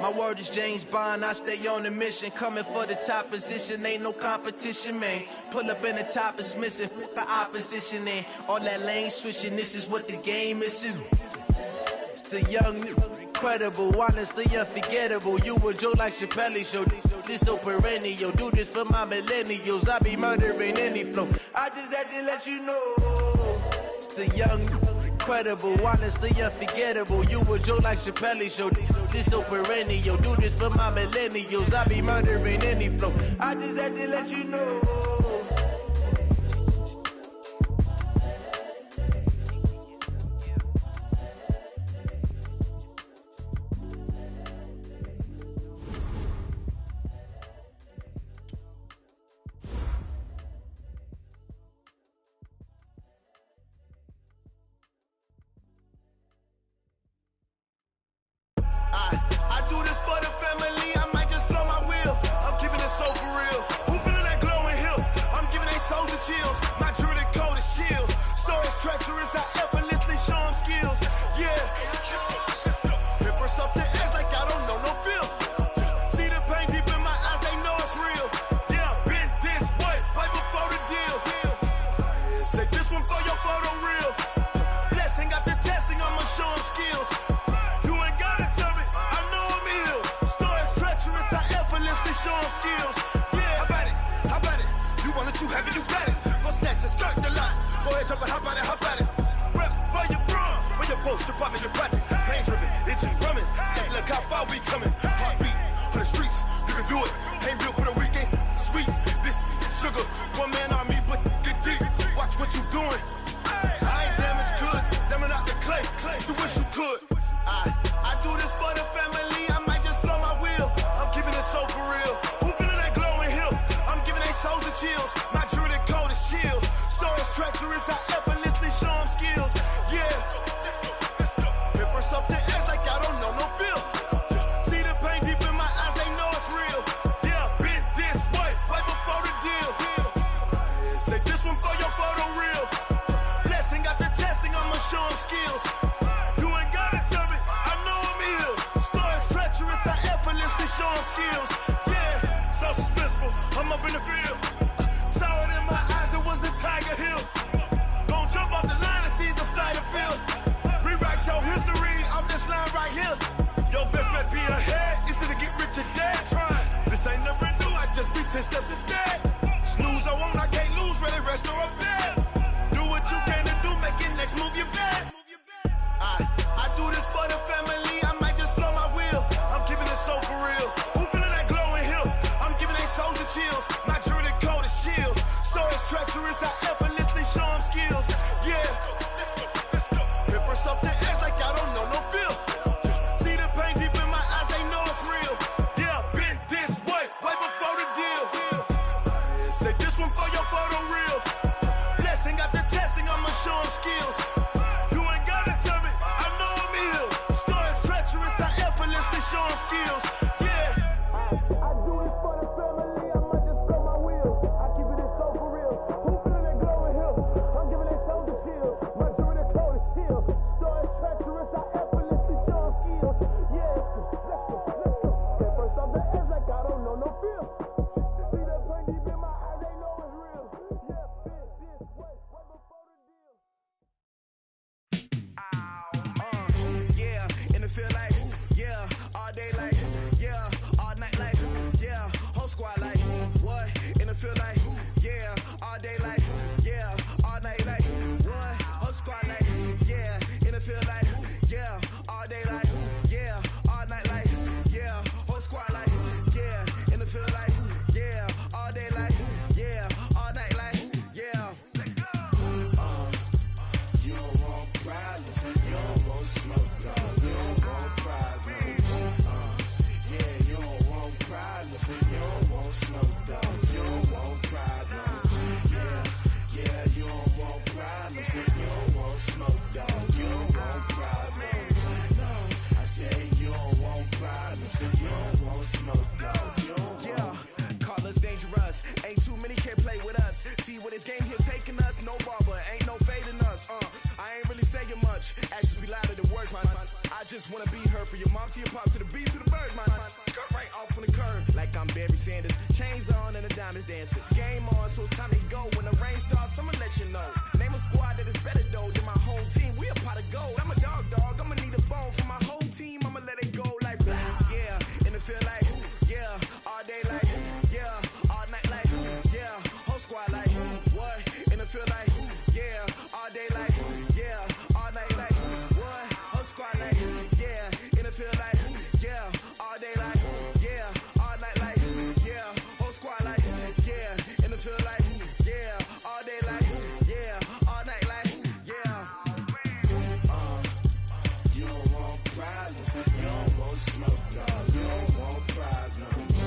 My word is James Bond, I stay on the mission. Coming for the top position, ain't no competition, man. Pull up in the top, it's missing, the opposition in. All that lane switching, this is what the game is in. It's the young, incredible, honestly unforgettable. You a Joe like Chappelle show. This so perennial. Do this for my millennials. I be murdering any flow. I just had to let you know. It's the young, incredible, honestly unforgettable. You a Joe like Chappelle show. This so perennial. Do this for my millennials. I be murdering any flow. I just had to let you know. I do this for the family, I might just blow my wheel. I'm keeping it so for real. Who feeling that glowing hill? I'm giving they souls the chills. My jewelry code is chill. Stories treacherous, I effortlessly show them skills. Yeah. Ripper stuff the edge like I don't know no feel. See the pain deep in my eyes, they know it's real. Yeah, been this way, right before the deal. Say this one for your photo real. Blessing after testing, I'ma show them skills. Show them skills. Yeah, how about it? You want it, you have it, you got it. Go snatch it, start the lot. Go ahead, jump it, how about it? Rep for your bro, for your post, your poppin', your projects. Pain driven, itching, drumming. Look how far we coming. Heartbeat on the streets, you can do it. Ain't built for the weekend, sweet. This sugar, one man on me, but get deep. Watch what you doing. I ain't damaged goods, damn out the clay. You wish you could. I do this for the family. I might just blow my wheel. I'm keeping it so for real. Who feeling that glowing hill? I'm giving they souls the chills. My jewelry code is chill. Stories treacherous, I effortlessly show them skills. Yeah. Ripper stuff the edge like I don't know no feel. See the pain deep in my eyes, they know it's real. Yeah, been this way, right before the deal. Say this one for your photo real. Blessing after testing, I'ma show them skills. You ain't gotta tell me, I know I'm ill. Stories treacherous, I effortlessly show them skills. Yeah, so suspenseful, I'm up in the field. Saw it in my eyes, it was the Tiger Hill. Gon' jump off the line and see the flight of field. Rewrite your history off this line right here. Your best bet be ahead, easy to get rich or dead. Trying, this ain't never new, I just be 10 steps instead. Snooze, I won't, I can't lose, ready, rest treacherous, I effortlessly show them skills. Yeah. Been first off the edge like I don't know no feel. See the pain deep in my eyes, they know it's real. Yeah, been this way before the deal. Say this one for your photo reel. Blessing after testing, I'ma show them skills. You ain't gotta tell me, I know I'm ill. Stories treacherous, I effortlessly show them skills. Yeah. I do this for the family, I might just throw my wheel. I keep it so for real. Who feeling that glowing hill? I'm giving it soldier chills. My jewelry the coldest chill. Stories treacherous, I effortlessly show them skills. Yeah, let's go. Get first off the edge like I don't know no feel. See the pain deep in my eyes, they know it's real. Yeah, been this way before the deal. Yeah, and it feel like, yeah, all day like, yeah, all night like, yeah, whole squad like, what? And it feel like, yeah, all day like, yeah, all night like, what? Whole squad like, yeah, and it feel like, yeah, all day like, yeah, all night like, yeah, whole squad like, yeah, and it feel like, yeah, all day like, yeah, all night like, yeah. You don't want problems, you don't want smoke, no, you don't want problems. Yeah, you don't want problems, you don't want smoke, dog, you don't want problems. Yeah, you don't want problems, you don't want smoke, dog, you don't want problems. No, I say you don't want problems, you don't want smoke, dog, you don't want. Yeah, call us dangerous, ain't too many can play with us. See what this game here taking us, no barber, ain't no fading us. I ain't really saying much, actions be louder than words, man. I just wanna be heard for your mom to your pop to the beat to the bird, man. Cut right off on the curb, like I'm Barry Sanders. Chains on and the diamonds dancing. Game on, so it's time to go. When the rain starts, I'ma let you know. Name a squad that is better though than my whole team. We a pot of gold. I'm a dog, I'ma need a bone for my whole team. I'ma let it go like, yeah, and it feel like, yeah, all day like, yeah, all night like, yeah, whole squad like, what? And it feel like, yeah, all day like, yeah, all night like, what? Whole squad like, yeah, and it feel like, yeah, all day like, yeah, all night like, yeah, whole squad like, yeah, and it feel like, yeah, all day like, yeah, all night like, yeah. You don't want problems, you don't want smoke, no, you don't want problems.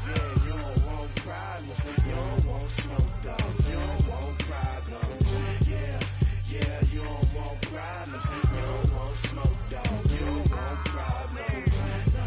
Yeah, you don't want problems, you don't want smoke, dog, you don't want problems. Yeah, you don't want problems, you don't want smoke, dog, you don't want problems. No,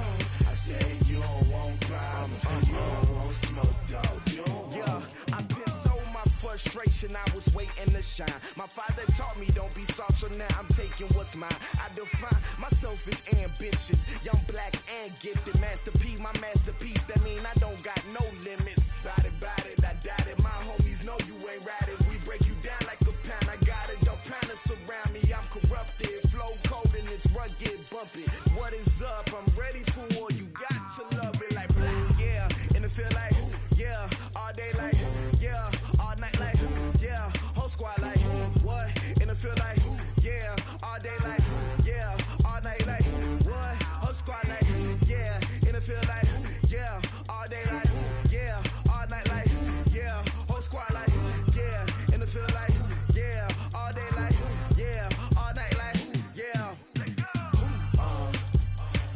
I say you don't want problems, you don't want smoke, dog, you don't want. Yeah, I pissed so my frustration, I was waiting to shine. My father taught me don't be soft, so now I'm taking what's mine. I define myself as ambitious, young, black, and gifted. Master P, my masterpiece, that mean I don't got no limits. Bout it, I doubt it. My homies know you ain't ratted. We break you down like a pound, I got it. Don't pound us around me, I'm corrupted. Flow cold and it's rugged, bumpy. What is up? I'm ready for war, you got to love it like, yeah, and it feel like, yeah, all day like, yeah, all night like, yeah, whole squad like, what? And it feel like, yeah, all day like, yeah, all night like, what? Whole squad like, yeah, and it feel like, yeah, all day like, yeah, all night like, yeah, whole squad like, yeah, and it feel like, yeah, all day like, yeah, all night like, yeah.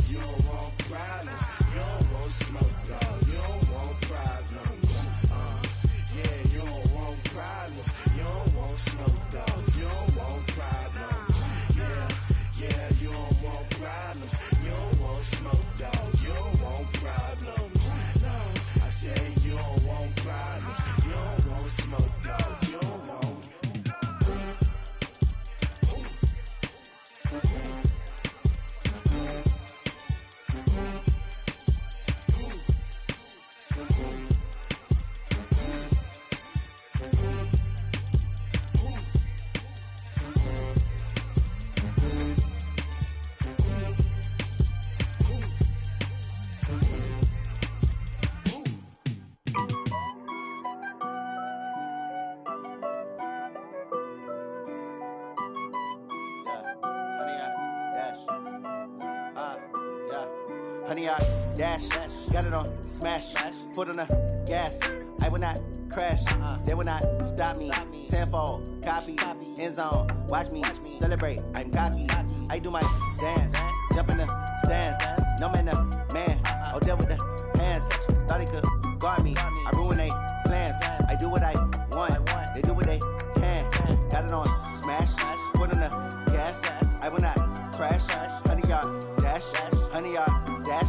You don't want problems, you don't want smoke, dog, you don't want problems. Yeah, you don't want problems, you don't want smoke, dog, you don't want problems. Yeah, you don't want problems, you don't want smoke, dog, you don't want problems. No, I say you don't want problems, you don't want smoke, dog, you don't want. Honey, I dash, got it on smash, foot on the gas. I will not crash. They will not stop me. Tenfold, copy, end zone. Watch me celebrate. I'm cocky. I do my dance, jump in the stands. No man, man. Oh, deal with the hands. Thought he could guard me. I ruin they plans. I do what I want. They do what they can. Got it on smash. Put on the gas. I will not crash. 100-yard dash. 100-yard dash.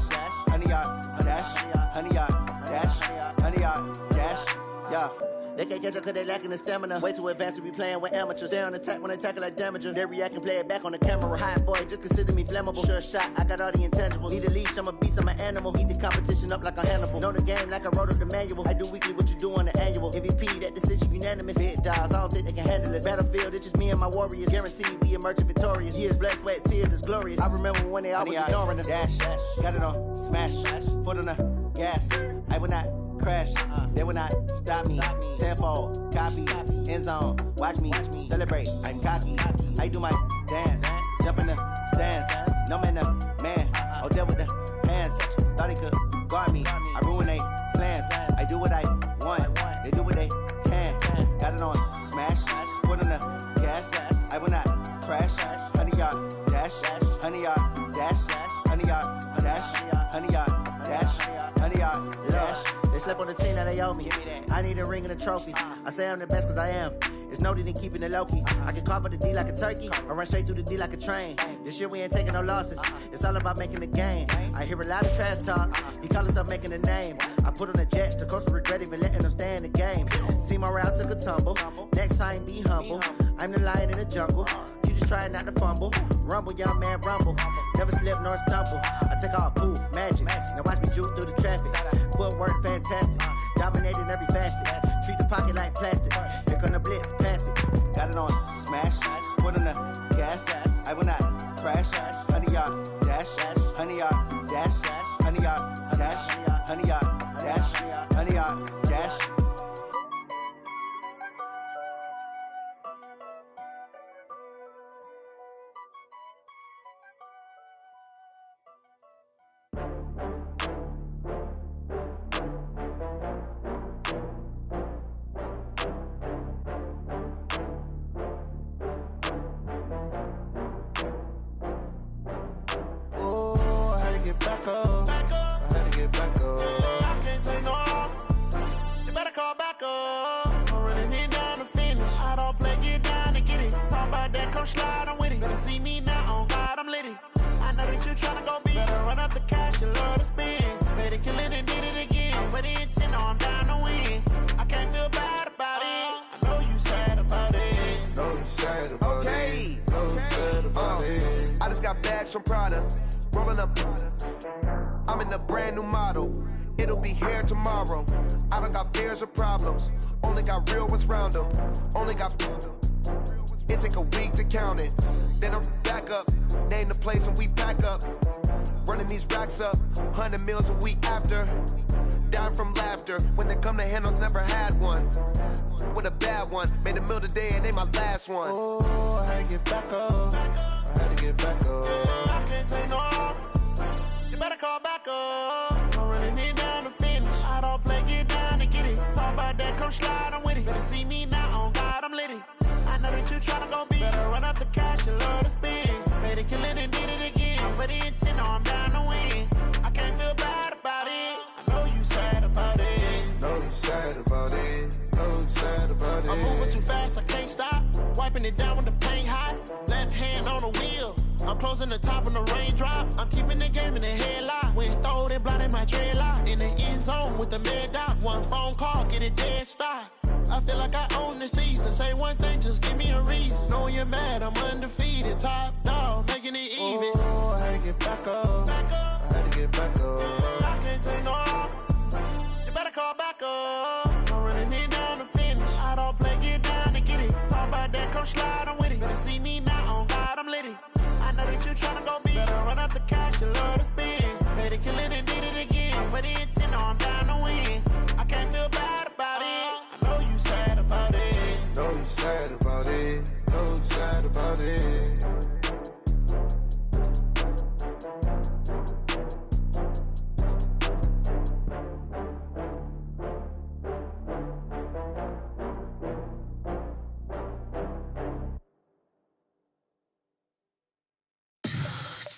100-yard dash. 100-yard dash. 100-yard dash. Yeah. They can't catch up cause they lacking the stamina. Way too advanced to be playing with amateurs. Stay on attack when they tackle like damager. They react and play it back on the camera. Hot boy, just consider me flammable. Sure shot, I got all the intangibles. Need a leash, I'm a beast, I'm an animal. Heat the competition up like a Hannibal. Know the game like I wrote up the manual. I do weekly what you do on the annual. MVP, that decision unanimous. Big dogs, I don't think they can handle it. Battlefield, it's just me and my warriors. Guaranteed we emerging victorious. Years, blood, sweat, tears, it's glorious. I remember when they always ignoring us. Dash, got it on smash. Foot on the gas. I will not crash. They will not stop me. Tenfold, copy, end zone. Watch me celebrate. I'm cocky. I do my dance, jump in the stands. No man, man. Oh, deal with the hands. Thought he could guard me. I ruin they plans. I do what I want. They do what they can. Got it on smash. Put on the gas. I will not crash. 100-yard dash. 100-yard dash. 100-yard dash. 100-yard dash. 100-yard dash. They slept on the team that they owe me. I need a ring and a trophy. I say I'm the best cause I am. It's no need in keeping it low key. I can carve for the D like a turkey, or run straight through the D like a train. This year we ain't taking no losses. It's all about making the game. I hear a lot of trash talk. He call himself making a name. I put on the jets. The coach will regret even letting them stay in the game. Team morale took a tumble. Next time be humble. I'm the lion in the jungle. You just trying not to fumble. Rumble, young man, rumble. Never slip nor stumble. I take off, poof, magic. Now watch me juke through the traffic. Footwork fantastic. Dominating every facet. Treat the pocket like plastic. Here come the blitz, pass it. Got it on smash. Put on the gas. I will not crash. 100-yard dash. 100-yard dash. 100-yard dash. 100-yard dash. 100-yard dash. Back up. I had to get back up. I can't take no loss. You better call back up. I'm running it down to finish. I don't play, get down to get it. Talk about that, come slide, I'm with it. Better see me now, on God, I'm litty. I know that you tryna go big. Better run up the cash, you love to spend. Better kill it and did it again. I'm with the intent, no, I'm down to win. I can't feel bad about it. I know you sad about it. Know you sad about it. Know you sad about it. I just got bags from Prada. Rolling up, I'm in a brand new model. It'll be here tomorrow. I don't got fears or problems. Only got real ones round them. Only got. It take a week to count it. Then I'm back up. Name the place and we pack up. Running these racks up. 100 meals a week after. Down from laughter. When they come to handles, never had one. With a bad one. Made a meal today and ain't my last one. Oh, I had to get back up. I had to get back up. I can't take no loss. You better call back up. I'm running it down to finish. I don't play, get down to get it. Talk about that, come slide, I'm with it. Better see me now, on God, I'm litty. I know that you tryna go big. Better run up the cash, you love to spend. Better kill it and did it again. I'm with the intent, no, I'm down to win. I can't feel bad about it. I know you sad about it. Know you sad about it. Know you sad about it. I'm moving too fast, I can't stop. Wiping it down with the paint hot. Left hand on the wheel. I'm closing the top when the raindrop. I'm keeping the game in the headlock. When throwed and blinded my dreadlock. In the end zone with the mad dot. One phone call, get it dead stop. I feel like I own the season. Say one thing, just give me a reason. Knowing you're mad, I'm undefeated. Top dog, making it even. Oh, I had to get back up. I had to get back up. I can't take no loss. You better call back up. I'm running it down to finish. I don't play, get down to get it. Talk about that, come slide, I'm with it. Better see me now, on God, I'm litty. I know that you tryna go big. Better run up the cash, you love to spend. Better kill it and did it again. I'm with the intent, no, I'm down to win. I can't feel bad about it. I know you sad about it. Know you sad about it. Know you sad about it.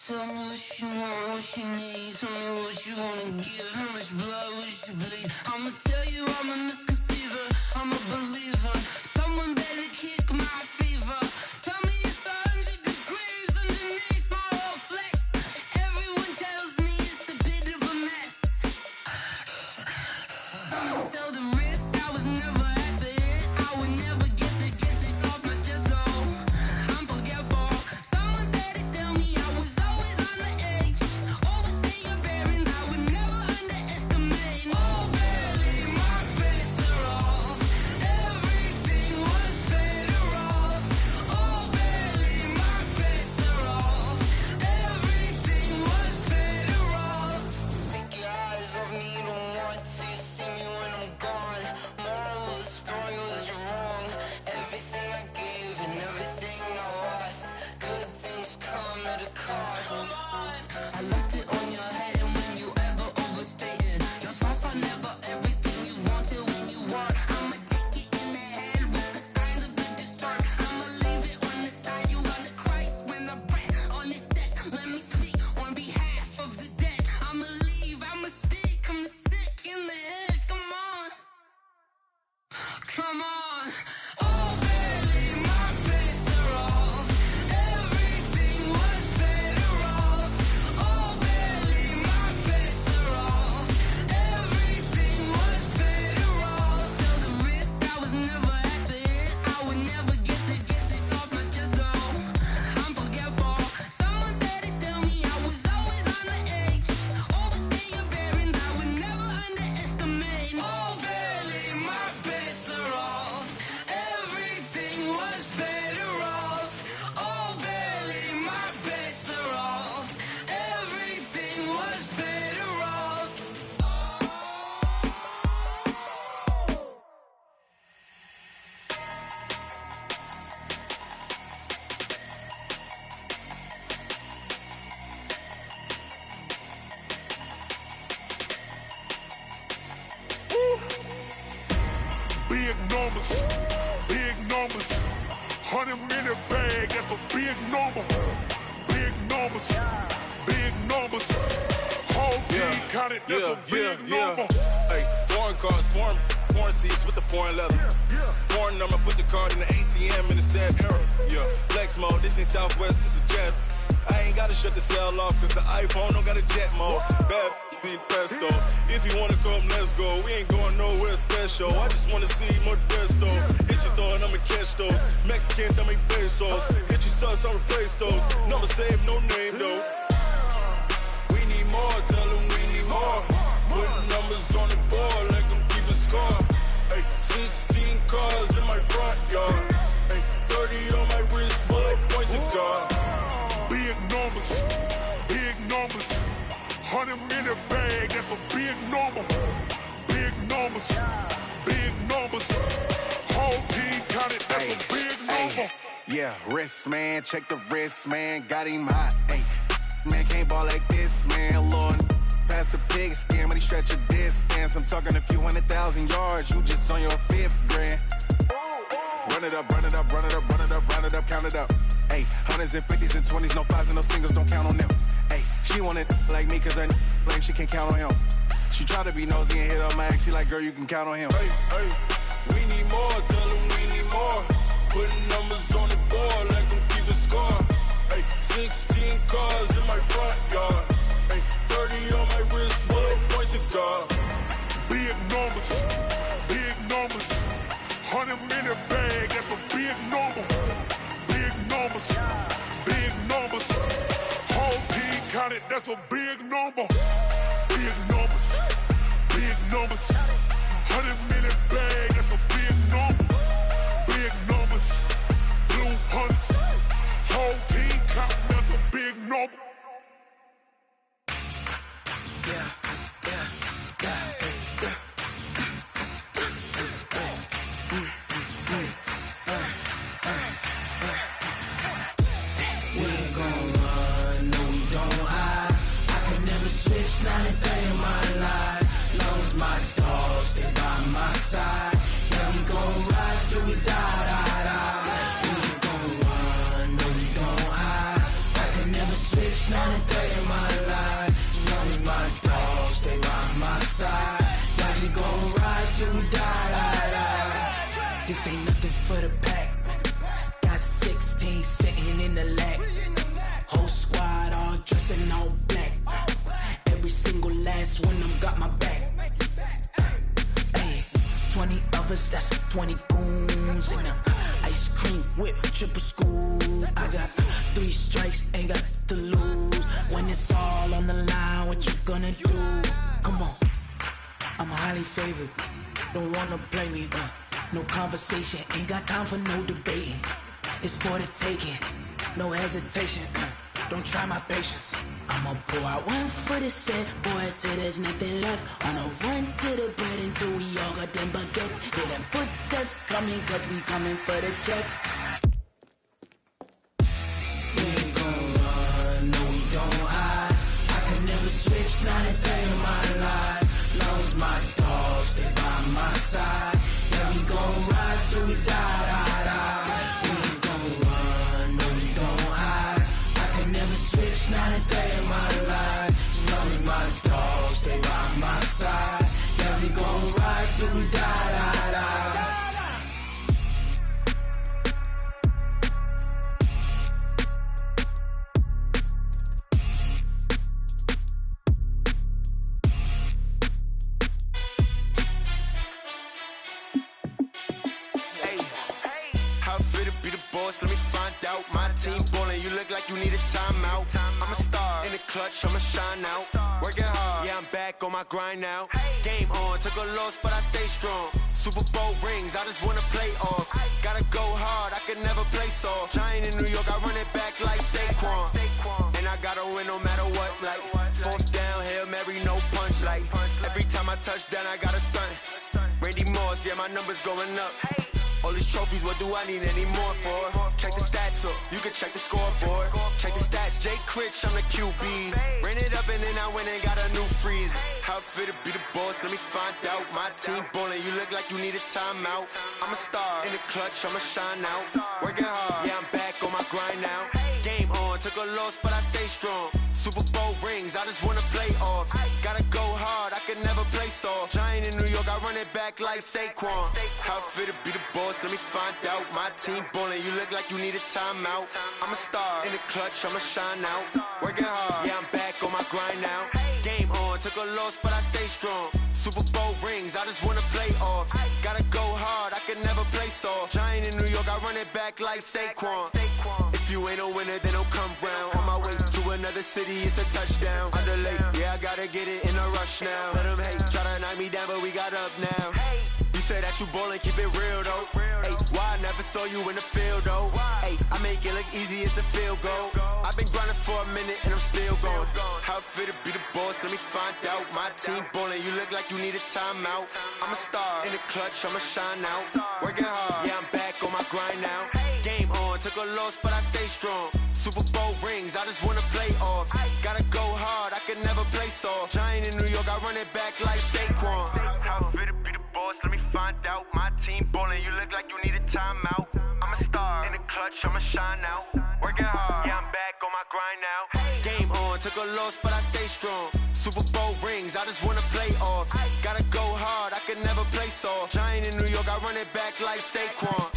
Tell me what you want, what you need. Tell me what you wanna give. How much blood would you bleed? I'ma tell you I'm a misconceiver. I'm a believer. Someone better kick my fever. Tell me it's 100 degrees underneath my whole flesh. Everyone tells me it's a bit of a mess. I'ma tell the risk I was never at the end. I would never get this off my chest though. I'm forgetful. Someone better tell me I was always on the edge. Overstay your bearings, I would never underestimate. Oh, barely my bets are off. Everything was better off. Oh, barely my bets are off. Everything was better off. Take your eyes off me, don't want to see me when I'm gone. Moral of the story was you're wrong. Everything I gave and everything I lost. Good things come at a cost. I left it on your head, and when you ever overstay it, your thoughts are never everything you wanted when you want. I'ma take it in the head with the signs of the distort. I'ma leave it on the side. You on the Christ when I breath on this set. Let me speak on behalf of the dead. I'ma leave, I'ma speak. I'm sick in the head. Come on, come on. Oh, barely my bets are off. Everything was better off. Oh, barely my bets are off. Everything was better off. Tell the risk I was never at the end. I would never get this off my chest though. I'm forgetful. Someone better tell me I was always on the edge. Overstay your bearings, I would never underestimate. Oh, barely my bets are off. Everything was better off. Oh, barely my bets are off. Everything was better off. Big numbers, big numbers. 100-minute bag, that's a big number. Big numbers, big numbers. Whole team counted, that's a big number. Hey, foreign cars, foreign seats with the foreign leather. Foreign number, put the card in the ATM in the sad era. Yeah, flex mode, this ain't Southwest, this a jet. I ain't gotta shut the cell off, cause the iPhone don't got a jet mode. Bad ain't presto. If you wanna come, let's go. We ain't going nowhere special. I just wanna see Modesto. Hit your thought, I'ma catch those. Mexican, I make pesos. Hit your sus, I'll replace those. Number saved, no name though. We need more, tell them we need more. Putting numbers on the board like I'm keeping score. Hey, 16 cars in my front yard. Hey, 30 on my wrist, bullet point to God. Big numbers, big numbers. 100-minute bag, that's a big number. Big numbers, big numbers. Whole team counted, that's a big number. Yeah, wrist man, check the wrist man, got him hot. Ay, man can't ball like this, man. Lord, past the pig skin, but he stretch a distance. I'm talking a few 100,000 yards, you just on your 5th grand. Run it up, run it up, run it up, run it up, run it up, count it up. Ay, 100s and 50s and 20s, no 5s and no singles, don't count on them. Ay, she want it like me, cause her blame, she can't count on him. She try to be nosy and hit up my ex, she like, girl, you can count on him. Hey, hey, we need more, tell them we need more. Putting numbers on the board like I'm keeping score. Hey, 16 cars in my front yard. Hey, 30 on my wrist, bullet point to God. Big numbers, big numbers. 100-minute bag, that's a big number. Big numbers, big numbers. Whole team counted, that's a big number. Big numbers, big numbers. 100-minute bag, that's a big number. Big numbers, blue hunts. Whole team counting, that's a big number. Yeah, yeah, yeah, yeah. We ain't gon' run, no we don't hide. I could never switch, not a day in my life. Long as my dogs This ain't nothing for the pack. Got 16 sitting in the lap. Whole squad all dressing all black. Every single last one of them got my back. Hey, 20 of us, that's 20 goons in the ice cream whip, triple school. I got 3 strikes, ain't got to lose. When it's all on the line, what you gonna do? Come on, I'm highly favored. Don't wanna play me, no conversation, ain't got time for no debating. It's for the taking, no hesitation. Don't try my patience. I'ma pour out one for the set, boy, till there's nothing left. On a run to the bread until we all got them baguettes. Hear them footsteps coming, cause we coming for the check. We ain't gon' run, no we don't hide. I could never switch, not a day in my life. Long as my dogs, they by my side. Yeah, we gon' ride till we die, die, die. We ain't gon' run, no we don't hide. I could never switch, not a day in my life. As long as my dogs, they by my side. Yeah, we gon' ride till we die, die, die. Let me find out. My team ballin', you look like you need a timeout. I'm a star in the clutch, I'ma shine out. Working hard, yeah, I'm back on my grind now. Game on, took a loss, but I stay strong. Super Bowl rings, I just wanna play off. Gotta go hard, I can never play soft. Giant in New York, I run it back like Saquon. And I gotta win no matter what, like 4th down, Hail Mary, no punch. Like every time I touch down, I gotta stunt. Randy Moss, yeah, my numbers going up. All these trophies, what do I need any more for? Check the stats up, you can check the scoreboard. Check the stats, Jay Critch, I'm the QB. Ran it up and then I went and got a new freeze. How it feel to be the boss, let me find out. My team ballin', you look like you need a timeout. I'm a star in the clutch, I'ma shine out. Working hard, yeah, I'm back on my grind now. Game on, took a loss, but I stay strong. Super Bowl rings, I just wanna play off. Gotta go hard, I can never play soft. Giant in New York, I run it back like Saquon. How it feel to be the boss, let me find out. My team ballin', you look like you need a timeout. I'm a star in the clutch, I'ma shine out. Working hard, yeah, I'm back on my grind now. Game on, took a loss, but I stay strong. Super Bowl rings, I just wanna play off. Gotta go hard, I can never play soft. Giant in New York, I run it back like Saquon. If you ain't a winner, then don't come round. On my way to another city, it's a touchdown. Underlay, yeah, I gotta get it in a rush now. Let them hate, try to knock me down, but we got up now. You say that you ballin', keep it real though. Hey, why I never saw you in the field though? Hey, I make it look easy, it's a field goal. I've been grinding for a minute and I'm still going. How it feel to be the boss, let me find out. My team ballin', you look like you need a timeout. I'm a star in the clutch, I'ma shine out. Working hard, yeah, I'm back on my grind now. Game on, took a loss, but I stay strong. Super Bowl rings, I just wanna play off. Gotta go hard, I can never play soft. Giant in New York, I run it back like Saquon. How it feel to be the boss, let me find out. My team ballin', you look like you need a timeout. I'm a star in the clutch, I'ma shine out. Working hard, yeah, I'm back on my grind now. Game on, took a loss, but I stay strong. Super Bowl rings, I just wanna play off. Gotta go hard, I can never play soft. Giant in New York, I run it back like Saquon.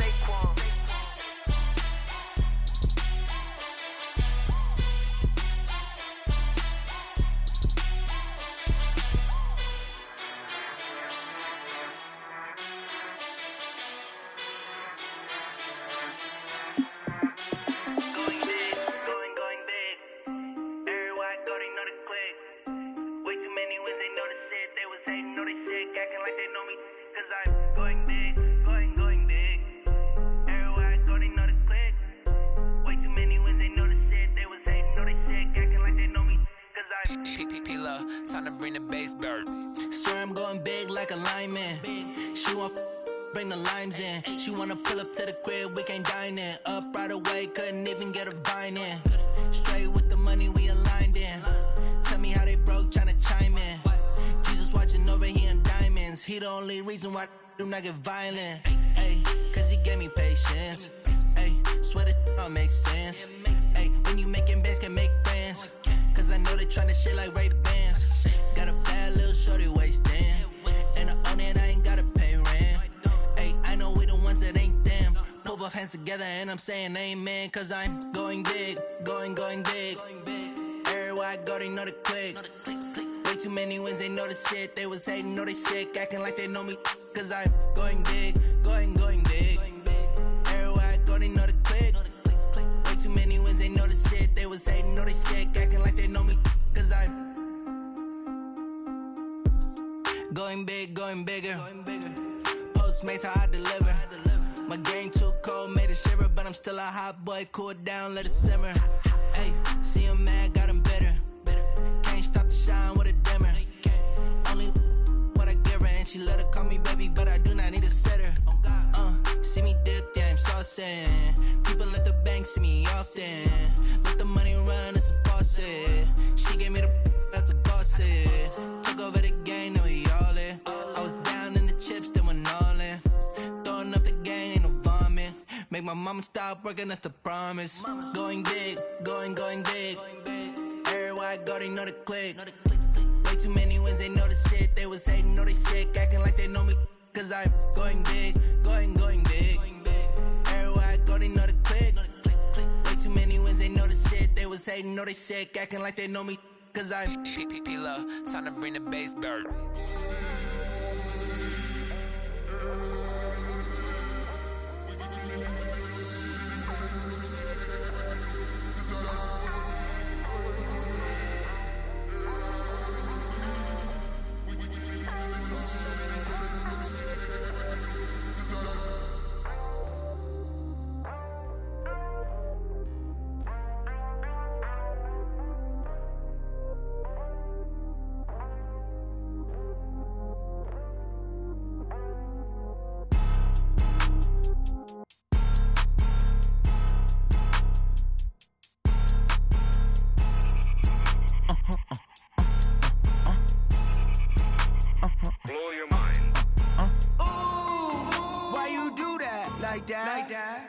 Time to bring the bass bird. Swear I'm going big like a lineman. She want bring the limes in. She wanna pull up to the crib, we can't dine in. Up right away, couldn't even get a vine in. Straight with the money we aligned in. Tell me how they broke, tryna chime in. Jesus watching over here in diamonds. He the only reason why do not get violent. Ay, cause he gave me patience. Ay, swear that don't make sense. Ay, when you making bands can make friends. Cause I know they tryna shit like Ray Bans. Got a bad little shorty wasting. And I own it, I ain't gotta pay rent. Ay, I know we the ones that both hands together and I'm saying amen, cause I'm going big, going big. Everywhere I go, they know the click. Way too many wins, they know the shit. They was hating, know they sick, acting like they know me, cause I'm going big, going big. Everywhere I go, they know the click. Way too many wins, they know the shit. They was hating, know they sick, acting like they know me, cause I'm going big, going bigger. Postmates, how I deliver. My game too cold, made it shiver, but I'm still a hot boy. Cool it down, let it simmer. Hey, see him mad, got him bitter. Can't stop the shine with a dimmer. Only what I give her, and she let her call me baby, but I do not need a sitter. See me dip, yeah, I'm saucing. People at the bank see me often. Let the money run, it's a faucet. She gave me the that's a boss it. Took over the game, now we all in. I was down in the chips, then went all in. Throwing up the game, ain't no vomit. Make my mama stop working, that's the promise. Going big, going big. Everywhere I go, they know the click. Way too many wins, they know the shit. They was hating, know they sick, acting like they know me, cause I'm going big, going big. Everywhere I go, they know the click. Way too many wins, they know the shit. They was hating, know they sick, acting like they know me, cause I'm P-Love, time to bring the bass bird.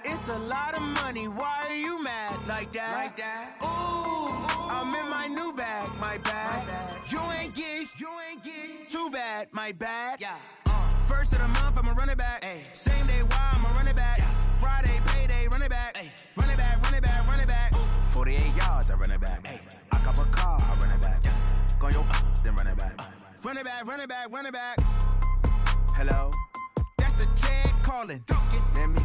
It's a lot of money, why are you mad like that? Ooh, I'm in my new bag, my bad. You ain't get too bad, my bad. First of the month, I'ma run it back. Same day, why I'ma run it back. Friday, payday, run it back. Run it back, run it back, run it back. 48 yards, I run it back. I cop a car, I run it back. Go yo, then run it back. Run it back, run it back, run it back. Hello, that's the Chad calling. Let me